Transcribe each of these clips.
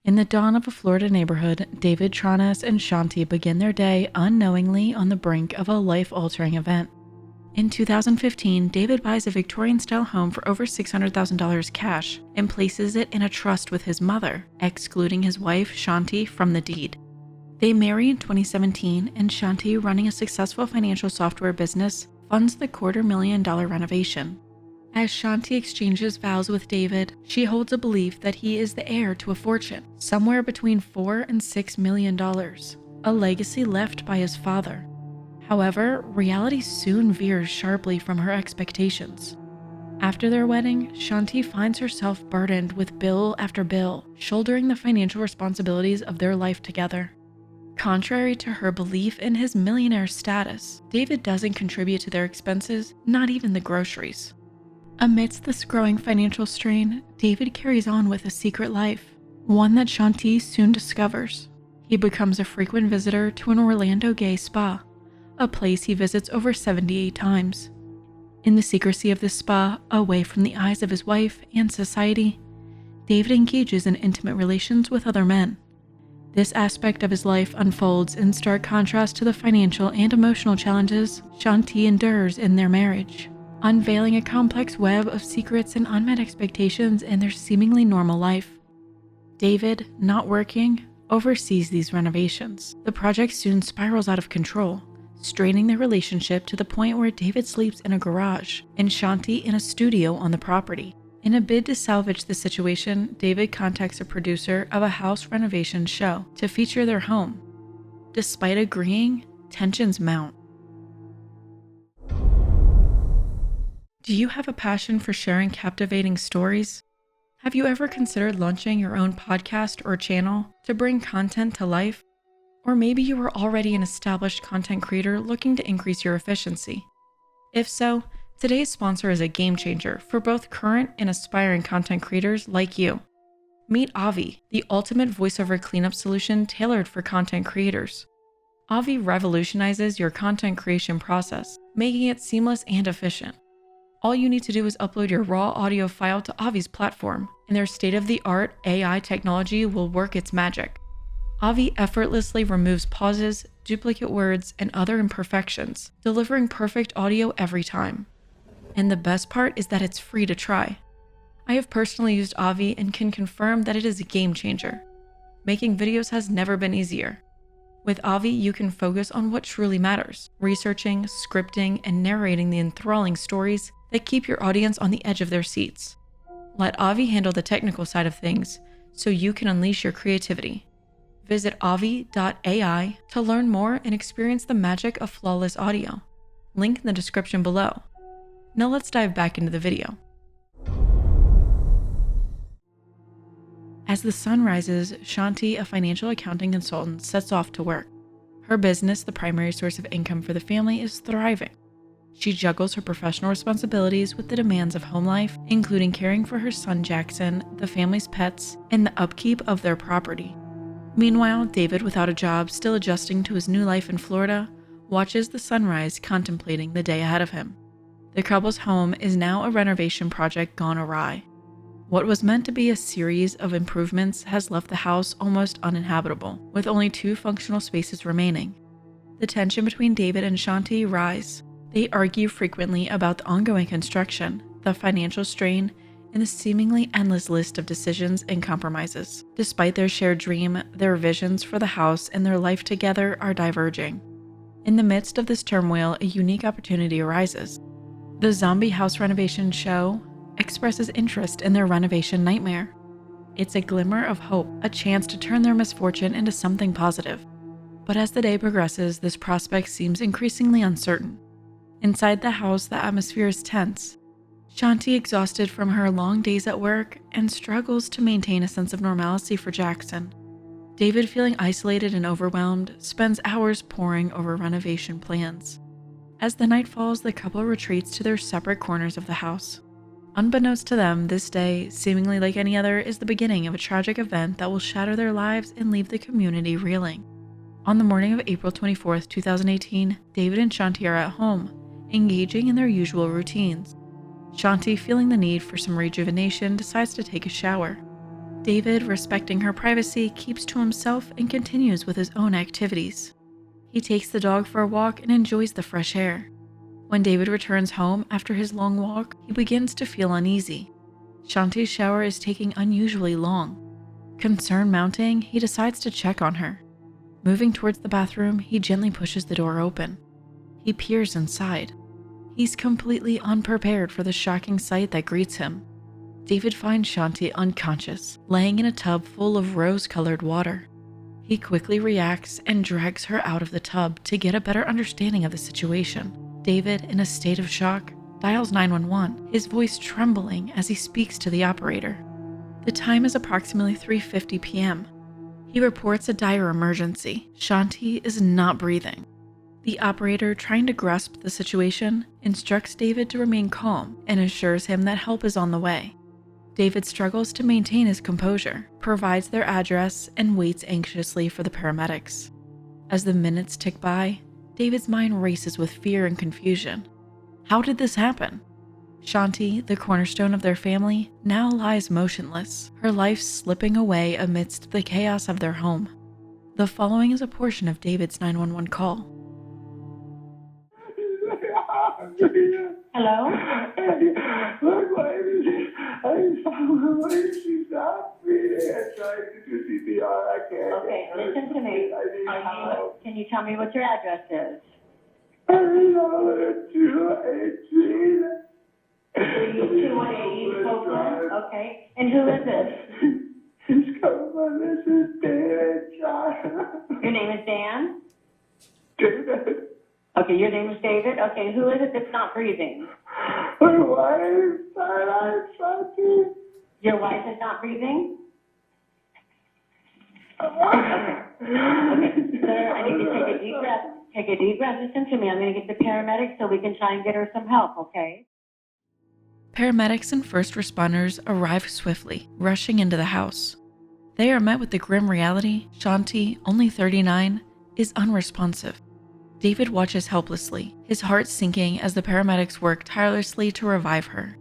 In the dawn of a Florida neighborhood, David, Tronnes, and Shanti begin their day unknowingly on the brink of a life-altering event. In 2015, David buys a Victorian-style home for over $600,000 cash and places it in a trust with his mother, excluding his wife, Shanti, from the deed. They marry in 2017, and Shanti, running a successful financial software business, funds the $250,000 renovation. As Shanti exchanges vows with David, she holds a belief that he is the heir to a fortune, somewhere between $4 and $6 million, a legacy left by his father. However, reality soon veers sharply from her expectations. After their wedding, Shanti finds herself burdened with bill after bill, shouldering the financial responsibilities of their life together. Contrary to her belief in his millionaire status, David doesn't contribute to their expenses, not even the groceries. Amidst this growing financial strain, David carries on with a secret life, one that Shanti soon discovers. He becomes a frequent visitor to an Orlando gay spa, a place he visits over 78 times. In the secrecy of this spa, away from the eyes of his wife and society, David engages in intimate relations with other men. This aspect of his life unfolds in stark contrast to the financial and emotional challenges Shanti endures in their marriage, unveiling a complex web of secrets and unmet expectations in their seemingly normal life. David, not working, oversees these renovations. The project soon spirals out of control, straining their relationship to the point where David sleeps in a garage and Shanti in a studio on the property. In a bid to salvage the situation, David contacts a producer of a house renovation show to feature their home. Despite agreeing, tensions mount. Do you have a passion for sharing captivating stories? Have you ever considered launching your own podcast or channel to bring content to life? Or maybe you are already an established content creator looking to increase your efficiency. If so, today's sponsor is a game changer for both current and aspiring content creators like you. Meet Avi, the ultimate voiceover cleanup solution tailored for content creators. Avi revolutionizes your content creation process, making it seamless and efficient. All you need to do is upload your raw audio file to Avi's platform, and their state-of-the-art AI technology will work its magic. Avi effortlessly removes pauses, duplicate words, and other imperfections, delivering perfect audio every time. And the best part is that it's free to try. I have personally used Avi and can confirm that it is a game changer. Making videos has never been easier. With Avi, you can focus on what truly matters, researching, scripting, and narrating the enthralling stories that keep your audience on the edge of their seats. Let Avi handle the technical side of things so you can unleash your creativity. Visit avi.ai to learn more and experience the magic of flawless audio. Link in the description below. Now let's dive back into the video. As the sun rises, Shanti, a financial accounting consultant, sets off to work. Her business, the primary source of income for the family, is thriving. She juggles her professional responsibilities with the demands of home life, including caring for her son Jackson, the family's pets, and the upkeep of their property. Meanwhile, David, without a job, still adjusting to his new life in Florida, watches the sunrise, contemplating the day ahead of him. The couple's home is now a renovation project gone awry. What was meant to be a series of improvements has left the house almost uninhabitable, with only 2 functional spaces remaining. The tension between David and Shanti rise. They argue frequently about the ongoing construction, the financial strain, and the seemingly endless list of decisions and compromises. Despite their shared dream, their visions for the house and their life together are diverging. In the midst of this turmoil, a unique opportunity arises. The zombie house renovation show expresses interest in their renovation nightmare. It's a glimmer of hope, a chance to turn their misfortune into something positive. But as the day progresses, this prospect seems increasingly uncertain. Inside the house, the atmosphere is tense. Shanti, exhausted from her long days at work, and struggles to maintain a sense of normalcy for Jackson. David, feeling isolated and overwhelmed, spends hours poring over renovation plans. As the night falls, the couple retreats to their separate corners of the house. Unbeknownst to them, this day, seemingly like any other, is the beginning of a tragic event that will shatter their lives and leave the community reeling. On the morning of April 24, 2018, David and Shanti are at home, engaging in their usual routines. Shanti, feeling the need for some rejuvenation, decides to take a shower. David, respecting her privacy, keeps to himself and continues with his own activities. He takes the dog for a walk and enjoys the fresh air. When David returns home after his long walk, he begins to feel uneasy. Shanti's shower is taking unusually long. Concern mounting, he decides to check on her. Moving towards the bathroom, he gently pushes the door open. He peers inside. He's completely unprepared for the shocking sight that greets him. David finds Shanti unconscious, laying in a tub full of rose-colored water. He quickly reacts and drags her out of the tub to get a better understanding of the situation. David, in a state of shock, dials 911, his voice trembling as he speaks to the operator. The time is approximately 3:50 p.m. He reports a dire emergency. Shanti is not breathing. The operator, trying to grasp the situation, instructs David to remain calm and assures him that help is on the way. David struggles to maintain his composure, provides their address, and waits anxiously for the paramedics. As the minutes tick by, David's mind races with fear and confusion. How did this happen? Shanti, the cornerstone of their family, now lies motionless, her life slipping away amidst the chaos of their home. The following is a portion of David's 911 call. Hello? Look, she's not breathing. I'm trying to do CPR. I can't. Okay, listen to me. Can you tell me what your address is? 218. 218 Copeland? Okay. And who is this? It's Copeland. This is David John. Your name is Dan? David. Okay, your name is David? Okay, who is it that's not breathing? My wife. I'm Shanti. Your wife is not breathing? Okay. Sir, I need to take a deep breath. Take a deep breath. Listen to me. I'm going to get the paramedics so we can try and get her some help, okay? Paramedics and first responders arrive swiftly, rushing into the house. They are met with the grim reality: Shanti, only 39, is unresponsive. David watches helplessly, his heart sinking as the paramedics work tirelessly to revive her.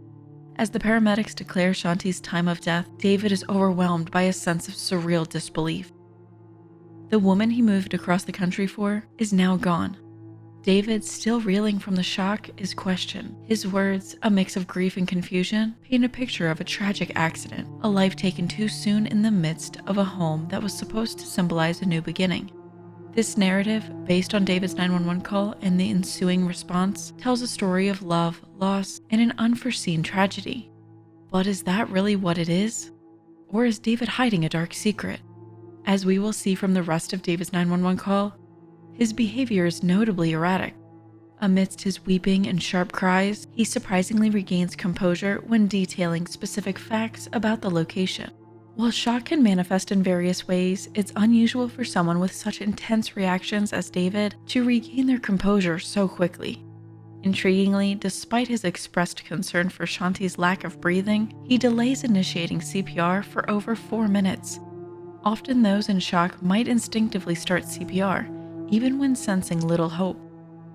As the paramedics declare Shanti's time of death, David is overwhelmed by a sense of surreal disbelief. The woman he moved across the country for is now gone. David, still reeling from the shock, is questioned. His words, a mix of grief and confusion, paint a picture of a tragic accident, a life taken too soon in the midst of a home that was supposed to symbolize a new beginning. This narrative, based on David's 911 call and the ensuing response, tells a story of love, loss, and an unforeseen tragedy. But is that really what it is? Or is David hiding a dark secret? As we will see from the rest of David's 911 call, his behavior is notably erratic. Amidst his weeping and sharp cries, he surprisingly regains composure when detailing specific facts about the location. While shock can manifest in various ways, it's unusual for someone with such intense reactions as David to regain their composure so quickly. Intriguingly, despite his expressed concern for Shanti's lack of breathing, he delays initiating CPR for over 4 minutes. Often those in shock might instinctively start CPR, even when sensing little hope.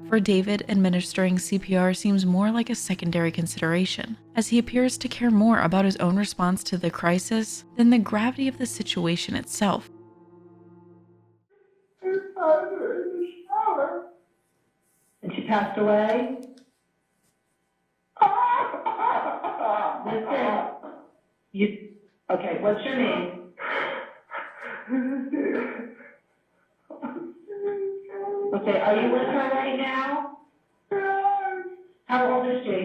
For David, administering CPR seems more like a secondary consideration, as he appears to care more about his own response to the crisis than the gravity of the situation itself. I found her in the shower. And she passed away? Listen, okay, what's your name? Okay, are you with her right now? How old is she?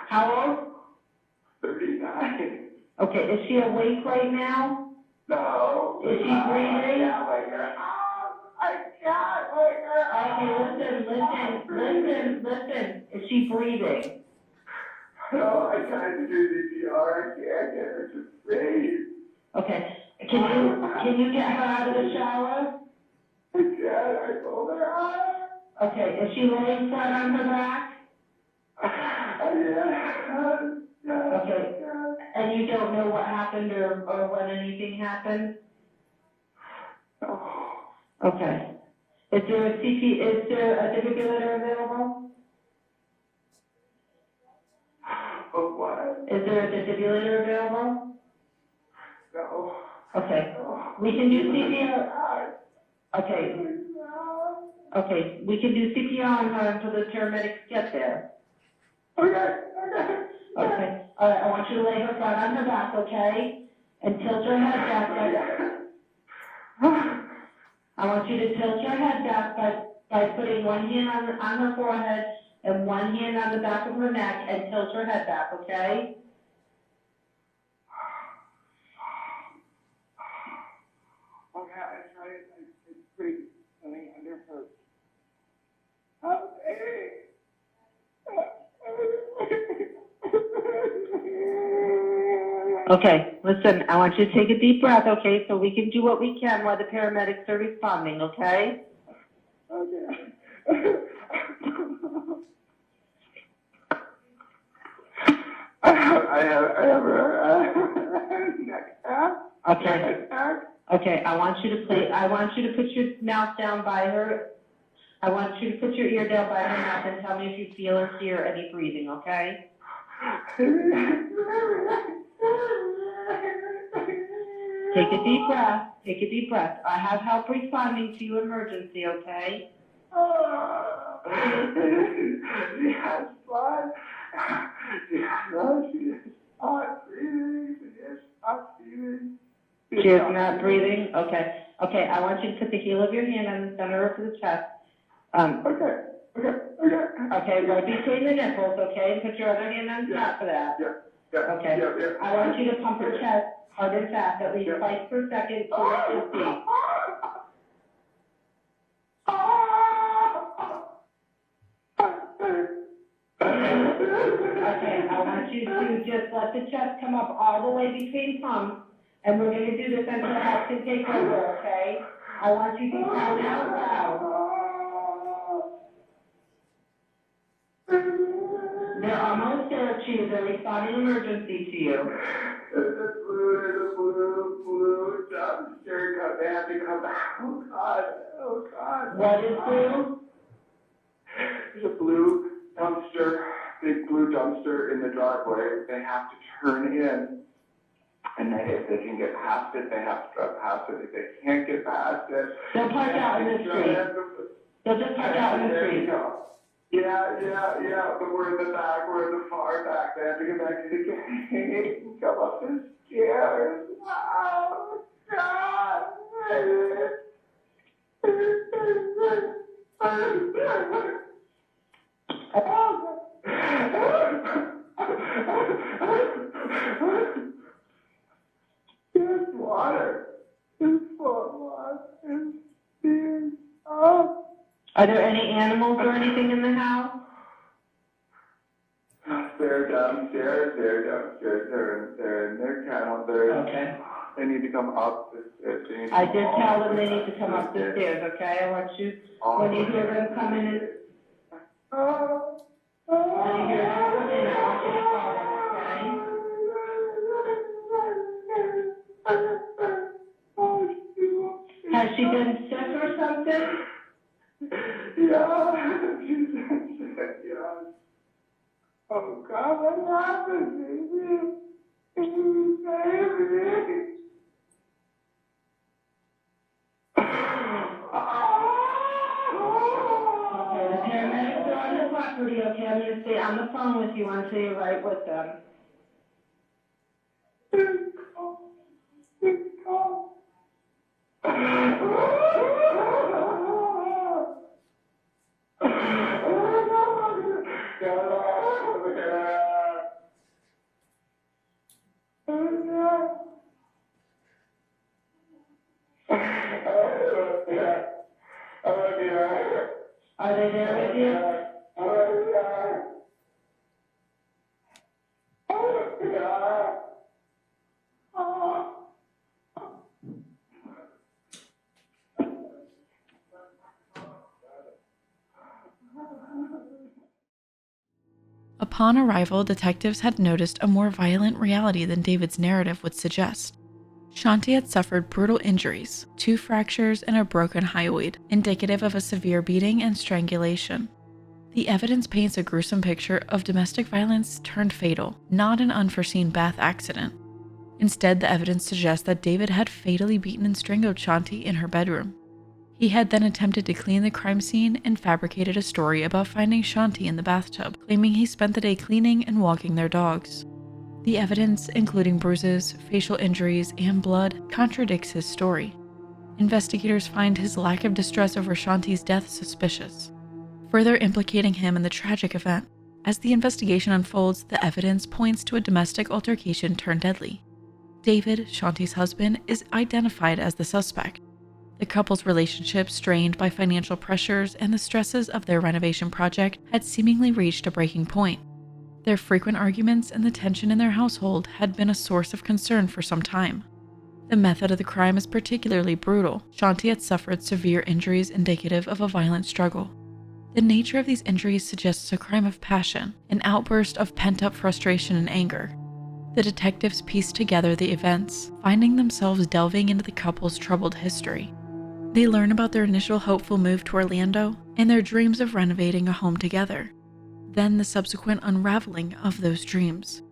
How old? 39. Okay, is she awake right now? No. Is she breathing? I can't wake her up. Okay, listen. Is she breathing? No, I tried to do CPR. I can't get her to breathe. Okay, can you get her out of the shower? I can't. I told her. Okay, is she laying flat on her back? Yeah. Okay, and you don't know what happened or when anything happened? Okay. Is there a defibrillator available? Of what? Is there a defibrillator available? No. Okay. No. We can do CPR. Okay. Okay, we can do CPR on her until the paramedics get there. Okay. Okay. All right, I want you to lay her flat on her back, okay? And tilt her head back. I want you to tilt her head back by putting one hand on her forehead and one hand on the back of her neck and tilt her head back, okay? Okay, I tried it. It's pretty. Something under her. Okay, listen, I want you to take a deep breath, okay, so we can do what we can while the paramedics are responding, okay? Okay. I have her neck attack. Okay. Okay, I want you to put your mouth down by her. I want you to put your ear down by her mouth and tell me if you feel or hear any breathing, okay? Take a deep breath. Take a deep breath. I have help responding to your emergency, okay? She has blood. She is not breathing. She is not breathing. She is not breathing? Okay. Okay, I want you to put the heel of your hand on the center of the chest. Okay. Okay, right between the nipples, okay? And put your other hand on top of that. Yeah. Okay. Yeah. I want you to pump her chest hard and fast, at least twice per second, to reach the beat. Okay, I want you to just let the chest come up all the way between pumps, and we're going to do this until help can take over, okay? I want you to count out loud. They're almost there, Chief. They're responding emergency to you. There's a blue dumpster. They have to come back. Oh, God. What is blue? There's a blue dumpster, big blue dumpster in the driveway. They have to turn in. And if they can get past it, they have to drive past it. If they can't get past it, They'll park out in the street. They'll just park out in the street. Yeah, but we're in the back, we're in the far back. They have to get back to the gate and come up the stairs. Oh, God. There's water. There's water. There's beer. Oh. Are there any animals or anything in the house? They're downstairs. They're in their kennel. Okay. They need to come up the stairs. I did tell them they need to come up the stairs, okay? I want you, when you hear them coming in, when you hear them coming in, I want you to call them, okay? Has she been sick or something? Yeah, she's sick, yeah. Oh, God, what happened, baby? Baby. Okay, the paramedics are on the property, okay? I'm going to stay on the phone with you until you're right with them. Are they there with you? Upon arrival, detectives had noticed a more violent reality than David's narrative would suggest. Shanti had suffered brutal injuries, 2 fractures and a broken hyoid, indicative of a severe beating and strangulation. The evidence paints a gruesome picture of domestic violence turned fatal, not an unforeseen bath accident. Instead, the evidence suggests that David had fatally beaten and strangled Shanti in her bedroom. He had then attempted to clean the crime scene and fabricated a story about finding Shanti in the bathtub, claiming he spent the day cleaning and walking their dogs. The evidence, including bruises, facial injuries, and blood, contradicts his story. Investigators find his lack of distress over Shanti's death suspicious, further implicating him in the tragic event. As the investigation unfolds, the evidence points to a domestic altercation turned deadly. David, Shanti's husband, is identified as the suspect. The couple's relationship, strained by financial pressures and the stresses of their renovation project, had seemingly reached a breaking point. Their frequent arguments and the tension in their household had been a source of concern for some time. The method of the crime is particularly brutal. Shanti had suffered severe injuries indicative of a violent struggle. The nature of these injuries suggests a crime of passion, an outburst of pent-up frustration and anger. The detectives piece together the events, finding themselves delving into the couple's troubled history. They learn about their initial hopeful move to Orlando and their dreams of renovating a home together. Then the subsequent unraveling of those dreams.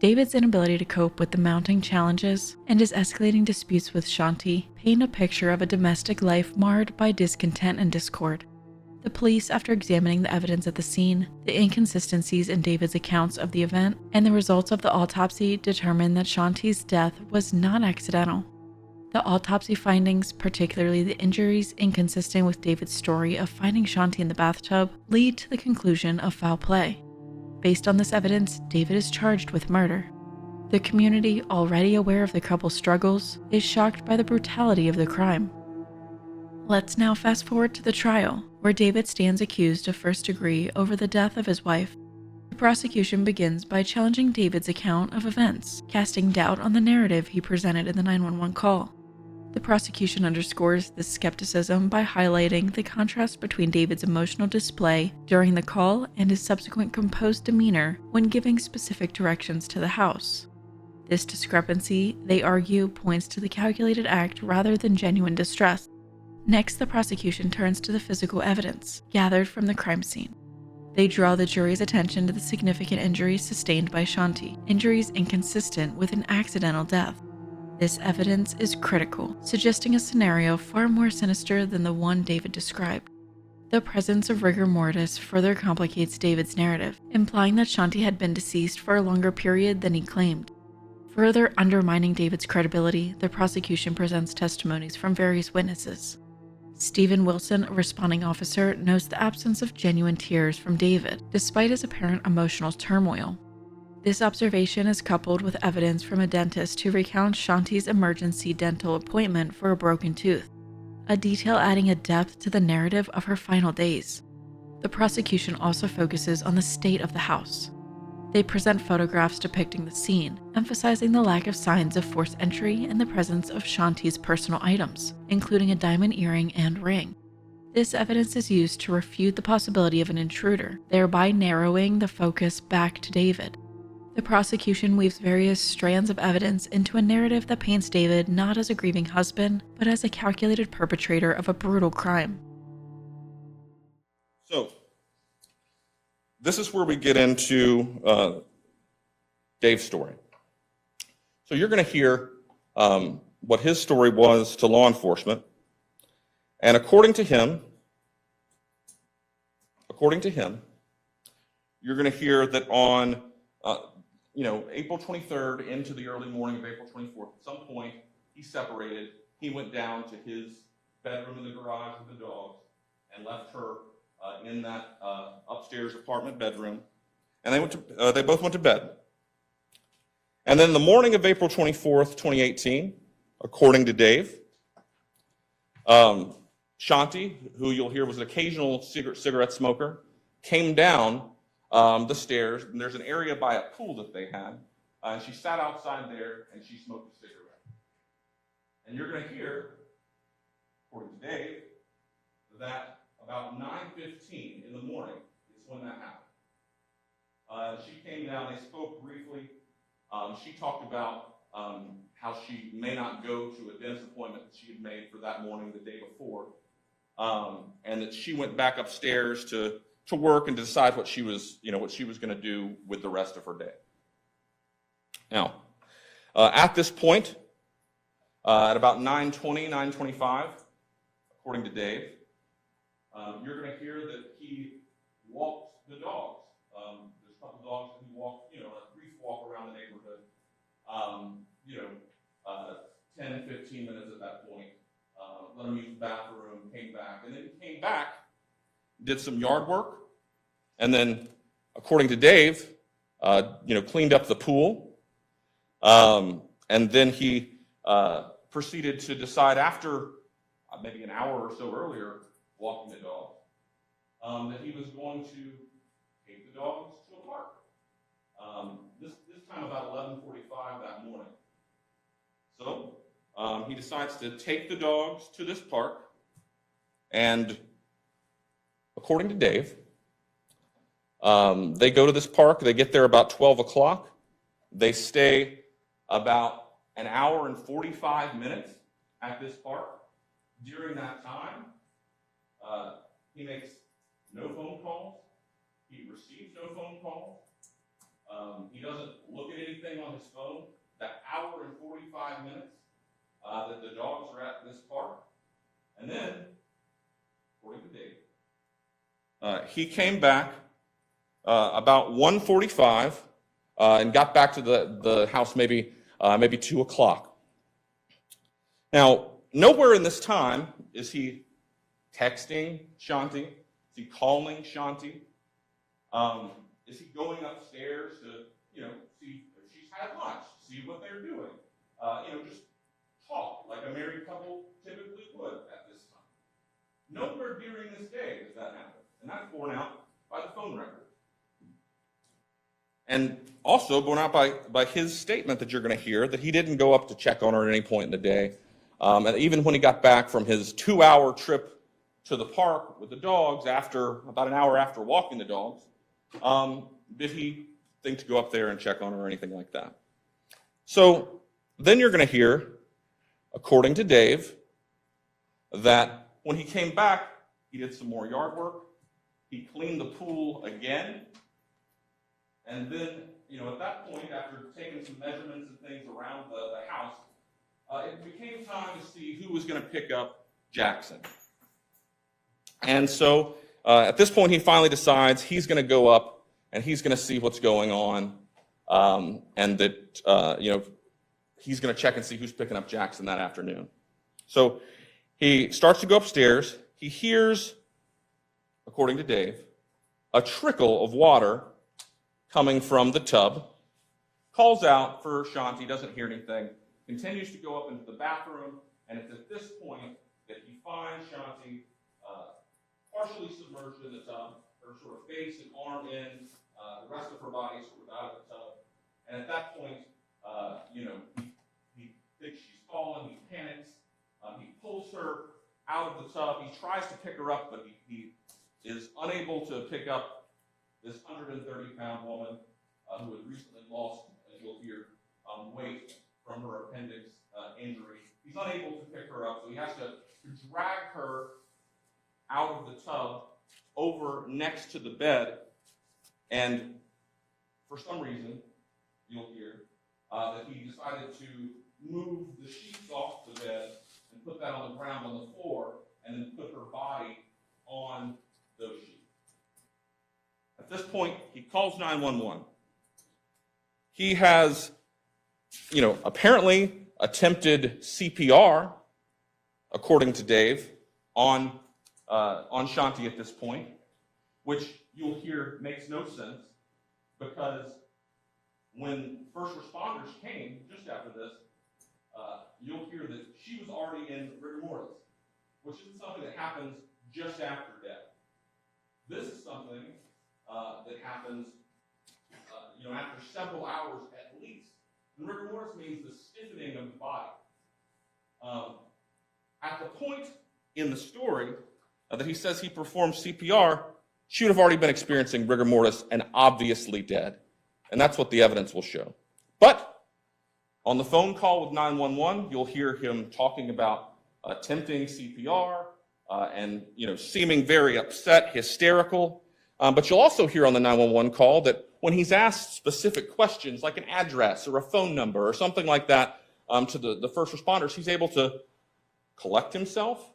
David's inability to cope with the mounting challenges and his escalating disputes with Shanti paint a picture of a domestic life marred by discontent and discord. The police, after examining the evidence at the scene, the inconsistencies in David's accounts of the event, and the results of the autopsy, determined that Shanti's death was not accidental. The autopsy findings, particularly the injuries inconsistent with David's story of finding Shanti in the bathtub, lead to the conclusion of foul play. Based on this evidence, David is charged with murder. The community, already aware of the couple's struggles, is shocked by the brutality of the crime. Let's now fast forward to the trial, where David stands accused of first degree over the death of his wife. The prosecution begins by challenging David's account of events, casting doubt on the narrative he presented in the 911 call. The prosecution underscores this skepticism by highlighting the contrast between David's emotional display during the call and his subsequent composed demeanor when giving specific directions to the house. This discrepancy, they argue, points to the calculated act rather than genuine distress. Next, the prosecution turns to the physical evidence gathered from the crime scene. They draw the jury's attention to the significant injuries sustained by Shanti, injuries inconsistent with an accidental death. This evidence is critical, suggesting a scenario far more sinister than the one David described. The presence of rigor mortis further complicates David's narrative, implying that Shanti had been deceased for a longer period than he claimed. Further undermining David's credibility, the prosecution presents testimonies from various witnesses. Stephen Wilson, a responding officer, notes the absence of genuine tears from David, despite his apparent emotional turmoil. This observation is coupled with evidence from a dentist who recounts Shanti's emergency dental appointment for a broken tooth, a detail adding a depth to the narrative of her final days. The prosecution also focuses on the state of the house. They present photographs depicting the scene, emphasizing the lack of signs of forced entry and the presence of Shanti's personal items, including a diamond earring and ring. This evidence is used to refute the possibility of an intruder, thereby narrowing the focus back to David. The prosecution weaves various strands of evidence into a narrative that paints David not as a grieving husband, but as a calculated perpetrator of a brutal crime. So, this is where we get into Dave's story. So you're going to hear what his story was to law enforcement. And according to him, you're going to hear that on April 23rd into the early morning of April 24th, at some point he separated. He went down to his bedroom in the garage with the dogs and left her in that upstairs apartment bedroom, and they both went to bed. And then the morning of April 24th, 2018, according to Dave, Shanti, who you'll hear was an occasional cigarette smoker, came down the stairs, and there's an area by a pool that they had, and she sat outside there and she smoked a cigarette. And you're going to hear, according to Dave, that about 9:15 in the morning is when that happened. She came down, they spoke briefly. She talked about how she may not go to a dentist appointment that she had made for that morning the day before, and that she went back upstairs to to work and to decide what she was going to do with the rest of her day. Now, at this point, at about 9:20, 9:25, according to Dave, you're going to hear that he walked the dogs. There's a couple dogs that he walked, a brief walk around the neighborhood. 10, 15 minutes at that point. Let him use the bathroom, came back, and then he came back, did some yard work, and then, according to Dave, cleaned up the pool, and then he proceeded to decide after maybe an hour or so earlier walking the dog, that he was going to take the dogs to a park. This time about 11:45 that morning. So he decides to take the dogs to this park, and according to Dave, they go to this park. They get there about 12 o'clock. They stay about an hour and 45 minutes at this park. During that time, he makes no phone calls. He receives no phone calls. He doesn't look at anything on his phone. That hour and 45 minutes that the dogs are at this park. And then, according to Dave, he came back about 1:45 and got back to the house maybe 2 o'clock. Now, nowhere in this time is he texting Shanti. Is he calling Shanti? Is he going upstairs to, see if she's had lunch, see what they're doing? Just talk like a married couple typically would at this time. Nowhere during this day does that happen. And that's borne out by the phone record. And also borne out by his statement that you're going to hear, that he didn't go up to check on her at any point in the day. And even when he got back from his 2-hour trip to the park with the dogs, about an hour after walking the dogs, did he think to go up there and check on her or anything like that. So then you're going to hear, according to Dave, that when he came back, he did some more yard work. He cleaned the pool again. And then, at that point, after taking some measurements and things around the house, it became time to see who was going to pick up Jackson. And so at this point, he finally decides he's going to go up and he's going to see what's going on, and that, he's going to check and see who's picking up Jackson that afternoon. So he starts to go upstairs. He hears, according to Dave, a trickle of water coming from the tub, calls out for Shanti, doesn't hear anything, continues to go up into the bathroom, and it's at this point that he finds Shanti partially submerged in the tub, her sort of face and arm in, the rest of her body sort of out of the tub. And at that point, he thinks she's fallen, he panics, he pulls her out of the tub, he tries to pick her up, but he is unable to pick up this 130-pound woman who had recently lost, as you'll hear, weight from her appendix injury. He's unable to pick her up, so he has to drag her out of the tub over next to the bed, and for some reason, you'll hear, that he decided to move the sheets off the bed and put that on the ground on the floor, and then put her body on those sheets. At this point, he calls 911. He has, apparently attempted CPR, according to Dave, on Shanti at this point, which you'll hear makes no sense, because when first responders came just after this, you'll hear that she was already in rigor mortis, which isn't something that happens just after death. This is something that happens, after several hours at least. And rigor mortis means the stiffening of the body. At the point in the story that he says he performed CPR, she would have already been experiencing rigor mortis and obviously dead. And that's what the evidence will show. But on the phone call with 911, you'll hear him talking about attempting CPR and seeming very upset, hysterical. But you'll also hear on the 911 call that when he's asked specific questions, like an address or a phone number or something like that, to the first responders, he's able to collect himself,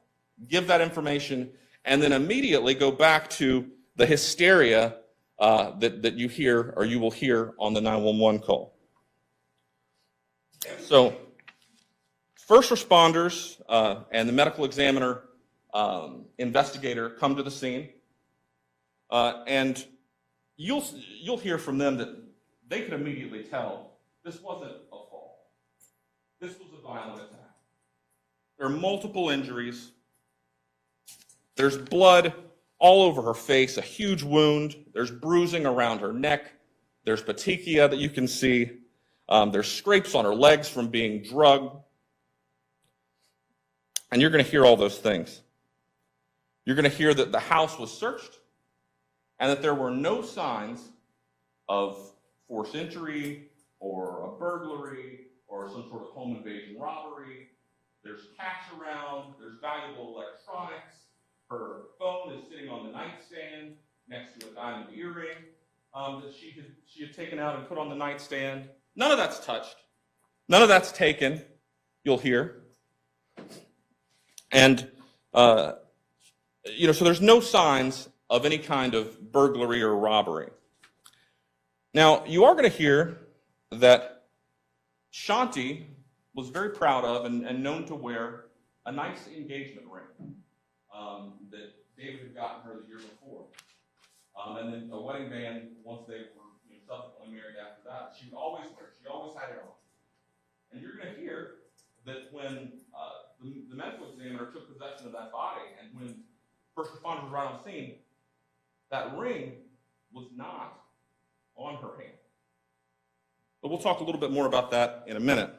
give that information, and then immediately go back to the hysteria that you hear or you will hear on the 911 call. So first responders and the medical examiner, investigator come to the scene, and you'll hear from them that they could immediately tell this wasn't a fall. This was a violent attack. There are multiple injuries. There's blood all over her face, a huge wound. There's bruising around her neck. There's petechia that you can see. There's scrapes on her legs from being drugged. And you're going to hear all those things. You're going to hear that the house was searched and that there were no signs of forced entry or a burglary or some sort of home invasion robbery. There's cash around. There's valuable electronics. Her phone is sitting on the nightstand next to a diamond earring that she had taken out and put on the nightstand. None of that's touched. None of that's taken, you'll hear. And, so there's no signs of any kind of burglary or robbery. Now, you are going to hear that Shanti was very proud of and known to wear a nice engagement ring that David had gotten her the year before. And then a wedding band once they were subsequently married after that. She would always wear it. She always had it on. And you're going to hear that when the medical examiner took possession of that body and when first responders were on the scene, that ring was not on her hand. But we'll talk a little bit more about that in a minute.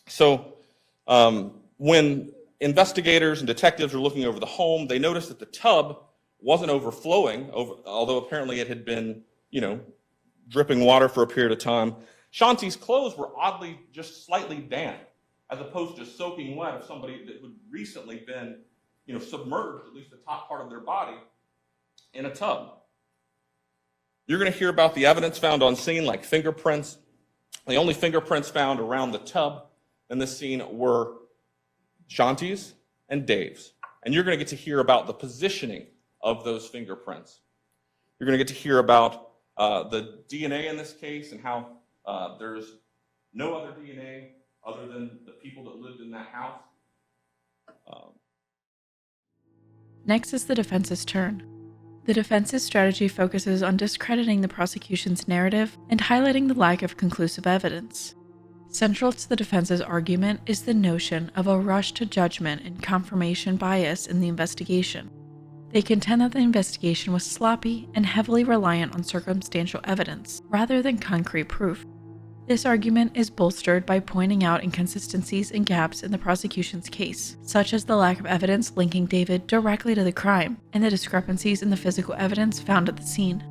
So when investigators and detectives were looking over the home, they noticed that the tub wasn't overflowing, although apparently it had been, dripping water for a period of time. Shanti's clothes were oddly just slightly damp, as opposed to soaking wet of somebody that had recently been, submerged, at least the top part of their body, in a tub. You're going to hear about the evidence found on scene, like fingerprints. The only fingerprints found around the tub in this scene were Shanti's and Dave's. And you're going to get to hear about the positioning of those fingerprints. You're going to get to hear about the DNA in this case and how there's no other DNA other than the people that lived in that house. Next is the defense's turn. The defense's strategy focuses on discrediting the prosecution's narrative and highlighting the lack of conclusive evidence. Central to the defense's argument is the notion of a rush to judgment and confirmation bias in the investigation. They contend that the investigation was sloppy and heavily reliant on circumstantial evidence, rather than concrete proof. This argument is bolstered by pointing out inconsistencies and gaps in the prosecution's case, such as the lack of evidence linking David directly to the crime, and the discrepancies in the physical evidence found at the scene.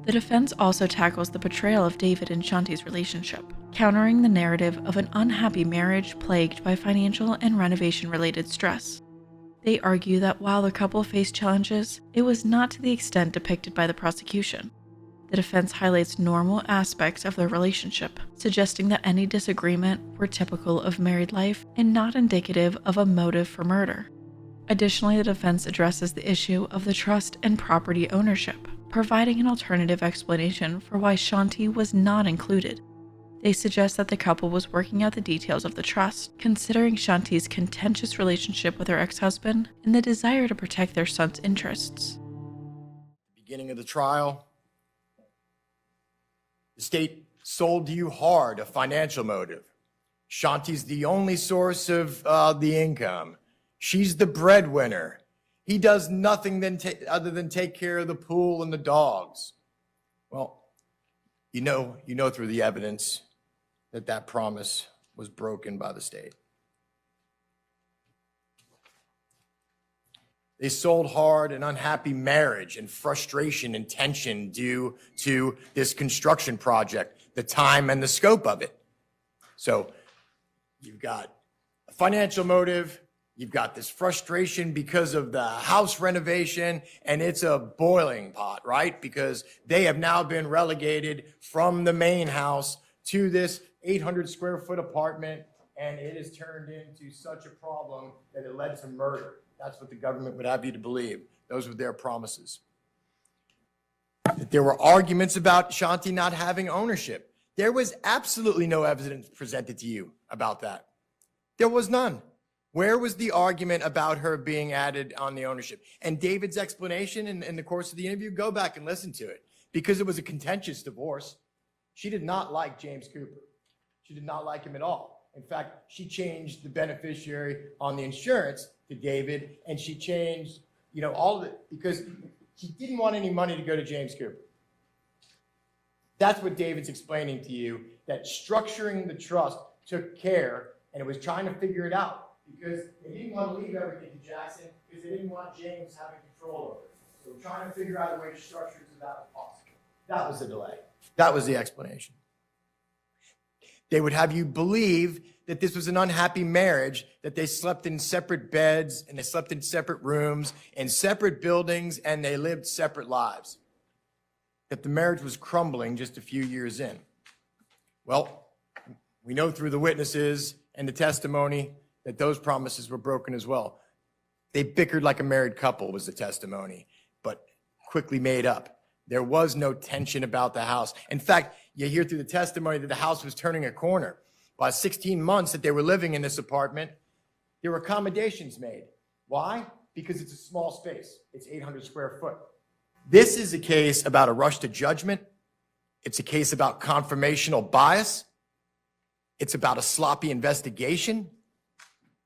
The defense also tackles the portrayal of David and Shanti's relationship, countering the narrative of an unhappy marriage plagued by financial and renovation-related stress. They argue that while the couple faced challenges, it was not to the extent depicted by the prosecution. The defense highlights normal aspects of their relationship, suggesting that any disagreement were typical of married life and not indicative of a motive for murder. Additionally, the defense addresses the issue of the trust and property ownership, providing an alternative explanation for why Shanti was not included. They suggest that the couple was working out the details of the trust, considering Shanti's contentious relationship with her ex-husband and the desire to protect their son's interests. Beginning of the trial, the state sold you hard a financial motive. Shanti's the only source of the income. She's the breadwinner. He does nothing other than take care of the pool and the dogs. Well, you know through the evidence that promise was broken by the state. They sold hard an unhappy marriage and frustration and tension due to this construction project, the time and the scope of it. So you've got a financial motive, You've got this frustration because of the house renovation, and it's a boiling pot, right? Because they have now been relegated from the main house to this 800 square foot apartment, and it has turned into such a problem that it led to murder. That's what the government would have you to believe. Those were their promises. There were arguments about Shanti not having ownership. There was absolutely no evidence presented to you about that. There was none. Where was the argument about her being added on the ownership? And David's explanation in the course of the interview, go back and listen to it, because it was a contentious divorce. She did not like James Cooper. She did not like him at all. In fact, she changed the beneficiary on the insurance to David, and she changed, all of it because she didn't want any money to go to James Cooper. That's what David's explaining to you, that structuring the trust took care, and it was trying to figure it out because they didn't want to leave everything to Jackson because they didn't want James having control over it. So we're trying to figure out a way to structure it so that was possible. That was the delay. That was the explanation. They would have you believe that this was an unhappy marriage, that they slept in separate beds and they slept in separate rooms, in separate buildings, and they lived separate lives. That the marriage was crumbling just a few years in. Well, we know through the witnesses and the testimony that those promises were broken as well. They bickered like a married couple was the testimony, but quickly made up. There was no tension about the house. In fact, you hear through the testimony that the house was turning a corner. By 16 months that they were living in this apartment, there were accommodations made. Why? Because it's a small space. It's 800 square foot. This is a case about a rush to judgment. It's a case about confirmational bias. It's about a sloppy investigation.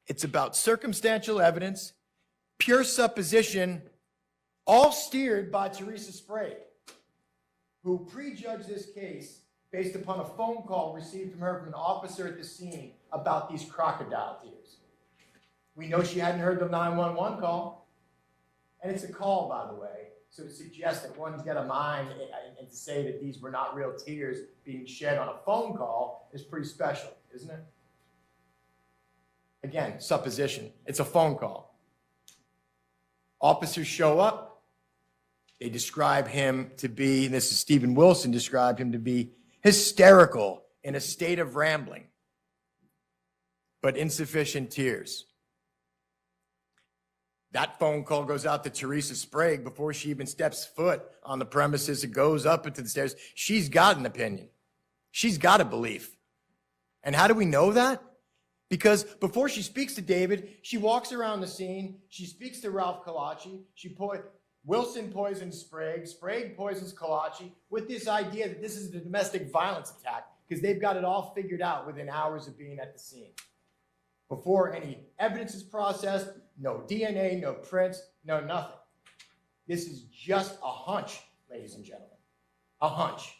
It's about circumstantial evidence, pure supposition, all steered by Teresa Sprague, who prejudged this case based upon a phone call received from her from an officer at the scene about these crocodile tears. We know she hadn't heard the 911 call, and it's a call, by the way, so to suggest that one's got a mind and to say that these were not real tears being shed on a phone call is pretty special, isn't it? Again, supposition. It's a phone call. Officers show up. They describe him to be, this is Stephen Wilson, described him to be hysterical, in a state of rambling, but insufficient tears. That phone call goes out to Teresa Sprague before she even steps foot on the premises. It goes up into the stairs. She's got an opinion. She's got a belief. And how do we know that? Because before she speaks to David, she walks around the scene. She speaks to Ralph Kalachi. Wilson poisons Sprague. Sprague poisons Kalachi with this idea that this is a domestic violence attack because they've got it all figured out within hours of being at the scene. Before any evidence is processed, no DNA, no prints, no nothing. This is just a hunch, ladies and gentlemen. A hunch.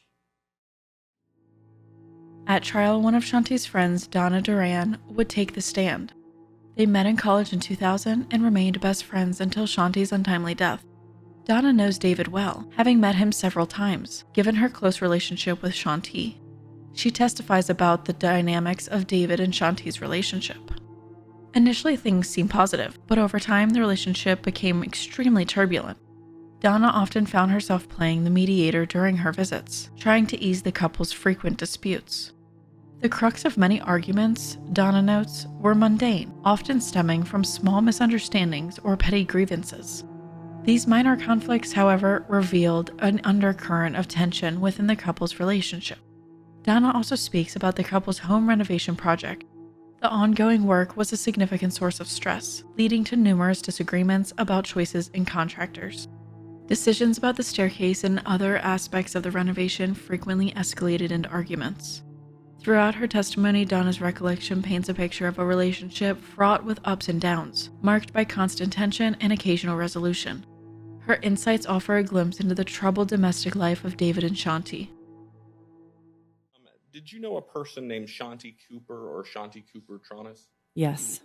At trial, one of Shanti's friends, Donna Duran, would take the stand. They met in college in 2000 and remained best friends until Shanti's untimely death. Donna knows David well, having met him several times, given her close relationship with Shanti. She testifies about the dynamics of David and Shanti's relationship. Initially, things seemed positive, but over time, the relationship became extremely turbulent. Donna often found herself playing the mediator during her visits, trying to ease the couple's frequent disputes. The crux of many arguments, Donna notes, were mundane, often stemming from small misunderstandings or petty grievances. These minor conflicts, however, revealed an undercurrent of tension within the couple's relationship. Donna also speaks about the couple's home renovation project. The ongoing work was a significant source of stress, leading to numerous disagreements about choices in contractors. Decisions about the staircase and other aspects of the renovation frequently escalated into arguments. Throughout her testimony, Donna's recollection paints a picture of a relationship fraught with ups and downs, marked by constant tension and occasional resolution. Her insights offer a glimpse into the troubled domestic life of David and Shanti. Did you know a person named Shanti Cooper or Shanti Cooper Tronnes? Yes.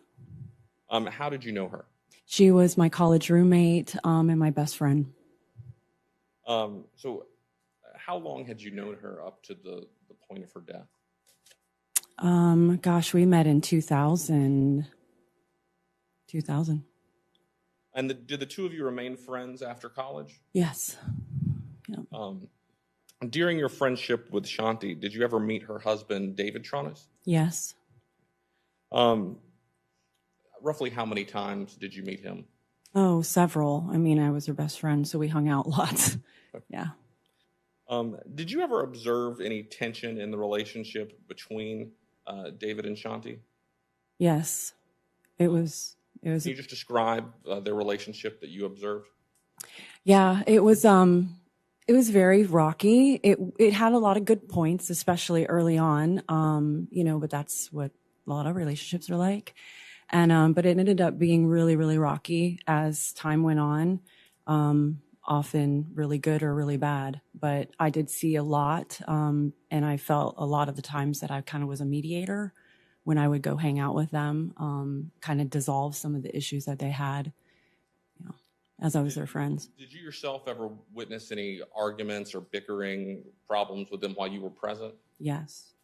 How did you know her? She was my college roommate and my best friend. So how long had you known her up to the point of her death? Gosh, we met in 2000. 2000. And did the two of you remain friends after college? Yes. During your friendship with Shanti, did you ever meet her husband, David Tronnes? Yes. Roughly how many times did you meet him? Oh, several. I mean, I was her best friend, so we hung out lots. Yeah. Did you ever observe any tension in the relationship between David and Shanti? Yes. It was. Can you just describe their relationship that you observed? Yeah. It was. It was very rocky. It had a lot of good points, especially early on. But that's what a lot of relationships are like. And but it ended up being really, really rocky as time went on. Often really good or really bad. But I did see a lot, and I felt a lot of the times that I kind of was a mediator when I would go hang out with them, kind of dissolve some of the issues that they had, as I was their friends. Did you yourself ever witness any arguments or bickering problems with them while you were present? Yes.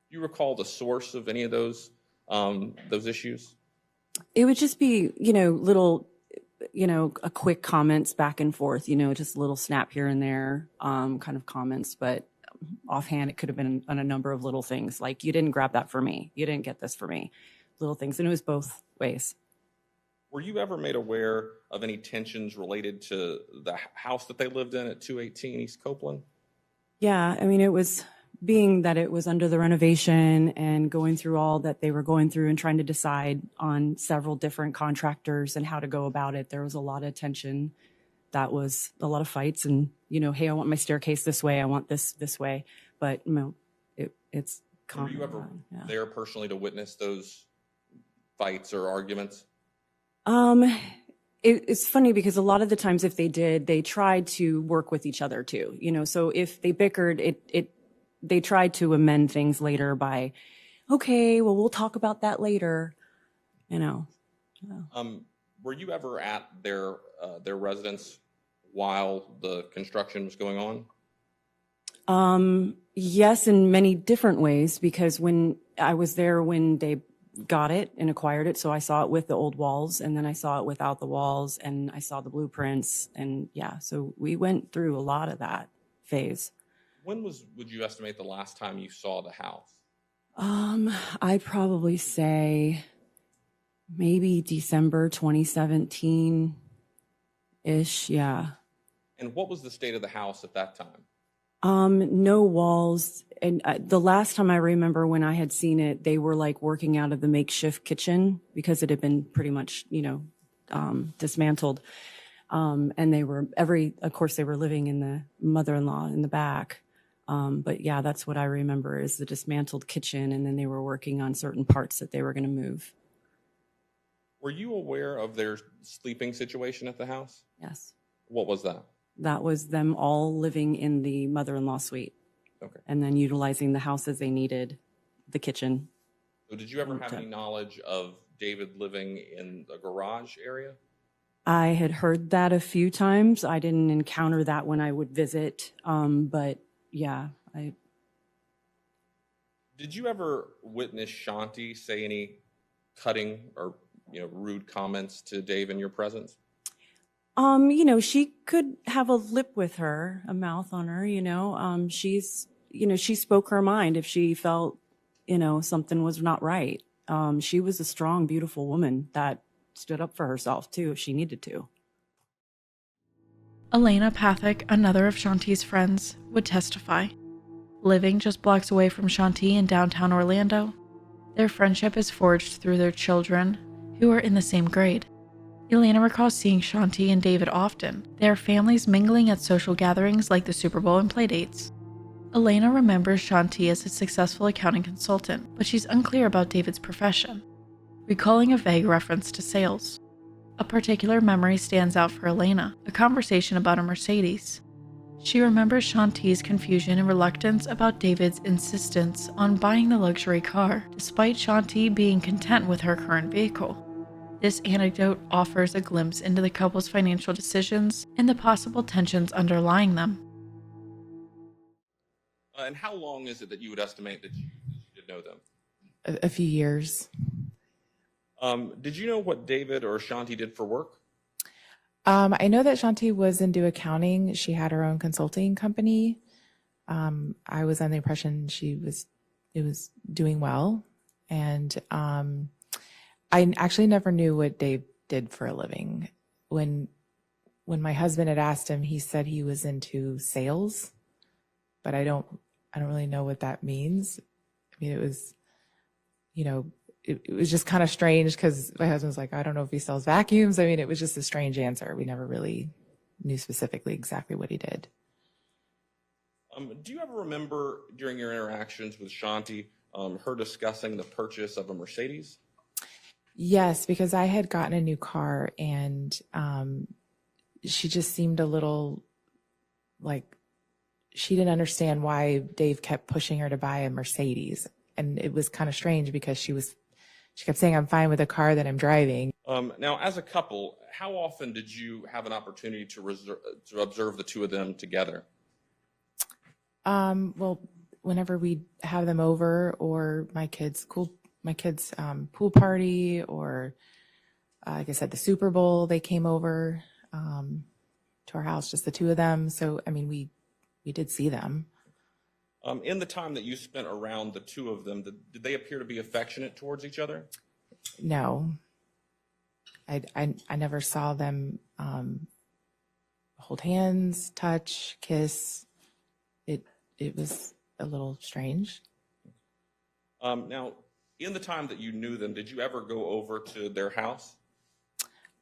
Do you recall the source of any of those issues? It would just be, little, a quick comments back and forth, just a little snap here and there, kind of comments. But offhand, it could have been on a number of little things, like, you didn't grab that for me. You didn't get this for me. Little things. And it was both ways. Were you ever made aware of any tensions related to the house that they lived in at 218 East Copeland? Yeah. I mean, it was being that it was under the renovation and going through all that they were going through and trying to decide on several different contractors and how to go about it. There was a lot of tension. That was a lot of fights and, hey, I want my staircase this way. I want this way. But it's common. Were you ever there personally to witness those fights or arguments? It's funny because a lot of the times if they did, they tried to work with each other too, so if they bickered, they tried to amend things later by, okay, well, we'll talk about that later, Were you ever at their residence while the construction was going on? Yes, in many different ways, because when I was there when they got it and acquired it, so I saw it with the old walls, and then I saw it without the walls, and I saw the blueprints, and so we went through a lot of that phase. When would you estimate the last time you saw the house? I'd probably say maybe December 2017-ish, yeah. And what was the state of the house at that time? No walls. And the last time I remember when I had seen it, they were like working out of the makeshift kitchen because it had been pretty much, dismantled. And they were of course they were living in the mother-in-law in the back. But yeah, that's what I remember is the dismantled kitchen. And then they were working on certain parts that they were going to move. Were you aware of their sleeping situation at the house? Yes. What was that? That was them all living in the mother-in-law suite. Okay. And then utilizing the house as they needed, the kitchen. So did you ever have any knowledge of David living in the garage area? I had heard that a few times. I didn't encounter that when I would visit. But yeah, Did you ever witness Shanti say any cutting or rude comments to Dave in your presence? She could have a lip with her, a mouth on her, she spoke her mind if she felt, something was not right. She was a strong, beautiful woman that stood up for herself too, if she needed to. Elena Pathak, another of Shanti's friends, would testify. Living just blocks away from Shanti in downtown Orlando, their friendship is forged through their children, who are in the same grade. Elena recalls seeing Shanti and David often, their families mingling at social gatherings like the Super Bowl and playdates. Elena remembers Shanti as a successful accounting consultant, but she's unclear about David's profession, recalling a vague reference to sales. A particular memory stands out for Elena, a conversation about a Mercedes. She remembers Shanti's confusion and reluctance about David's insistence on buying the luxury car, despite Shanti being content with her current vehicle. This anecdote offers a glimpse into the couple's financial decisions and the possible tensions underlying them. And how long is it that you would estimate that you did know them? A few years. Did you know what David or Shanti did for work? I know that Shanti was into accounting. She had her own consulting company. I was under the impression it was doing well. And I actually never knew what Dave did for a living. When my husband had asked him, he said he was into sales, but I don't really know what that means. I mean, it was, it was just kind of strange because my husband's like, I don't know if he sells vacuums. I mean, it was just a strange answer. We never really knew specifically exactly what he did. Do you ever remember during your interactions with Shanti, her discussing the purchase of a Mercedes? Yes, because I had gotten a new car and she just seemed a little like she didn't understand why Dave kept pushing her to buy a Mercedes. And it was kind of strange because she kept saying, I'm fine with the car that I'm driving. Now, as a couple, how often did you have an opportunity to observe the two of them together? Well, whenever we have them over, or my kids' pool party, or like I said, the Super Bowl, they came over to our house, just the two of them. So, I mean, we did see them. In the time that you spent around the two of them, did they appear to be affectionate towards each other? No, I never saw them hold hands, touch, kiss. It was a little strange. Now, in the time that you knew them, did you ever go over to their house?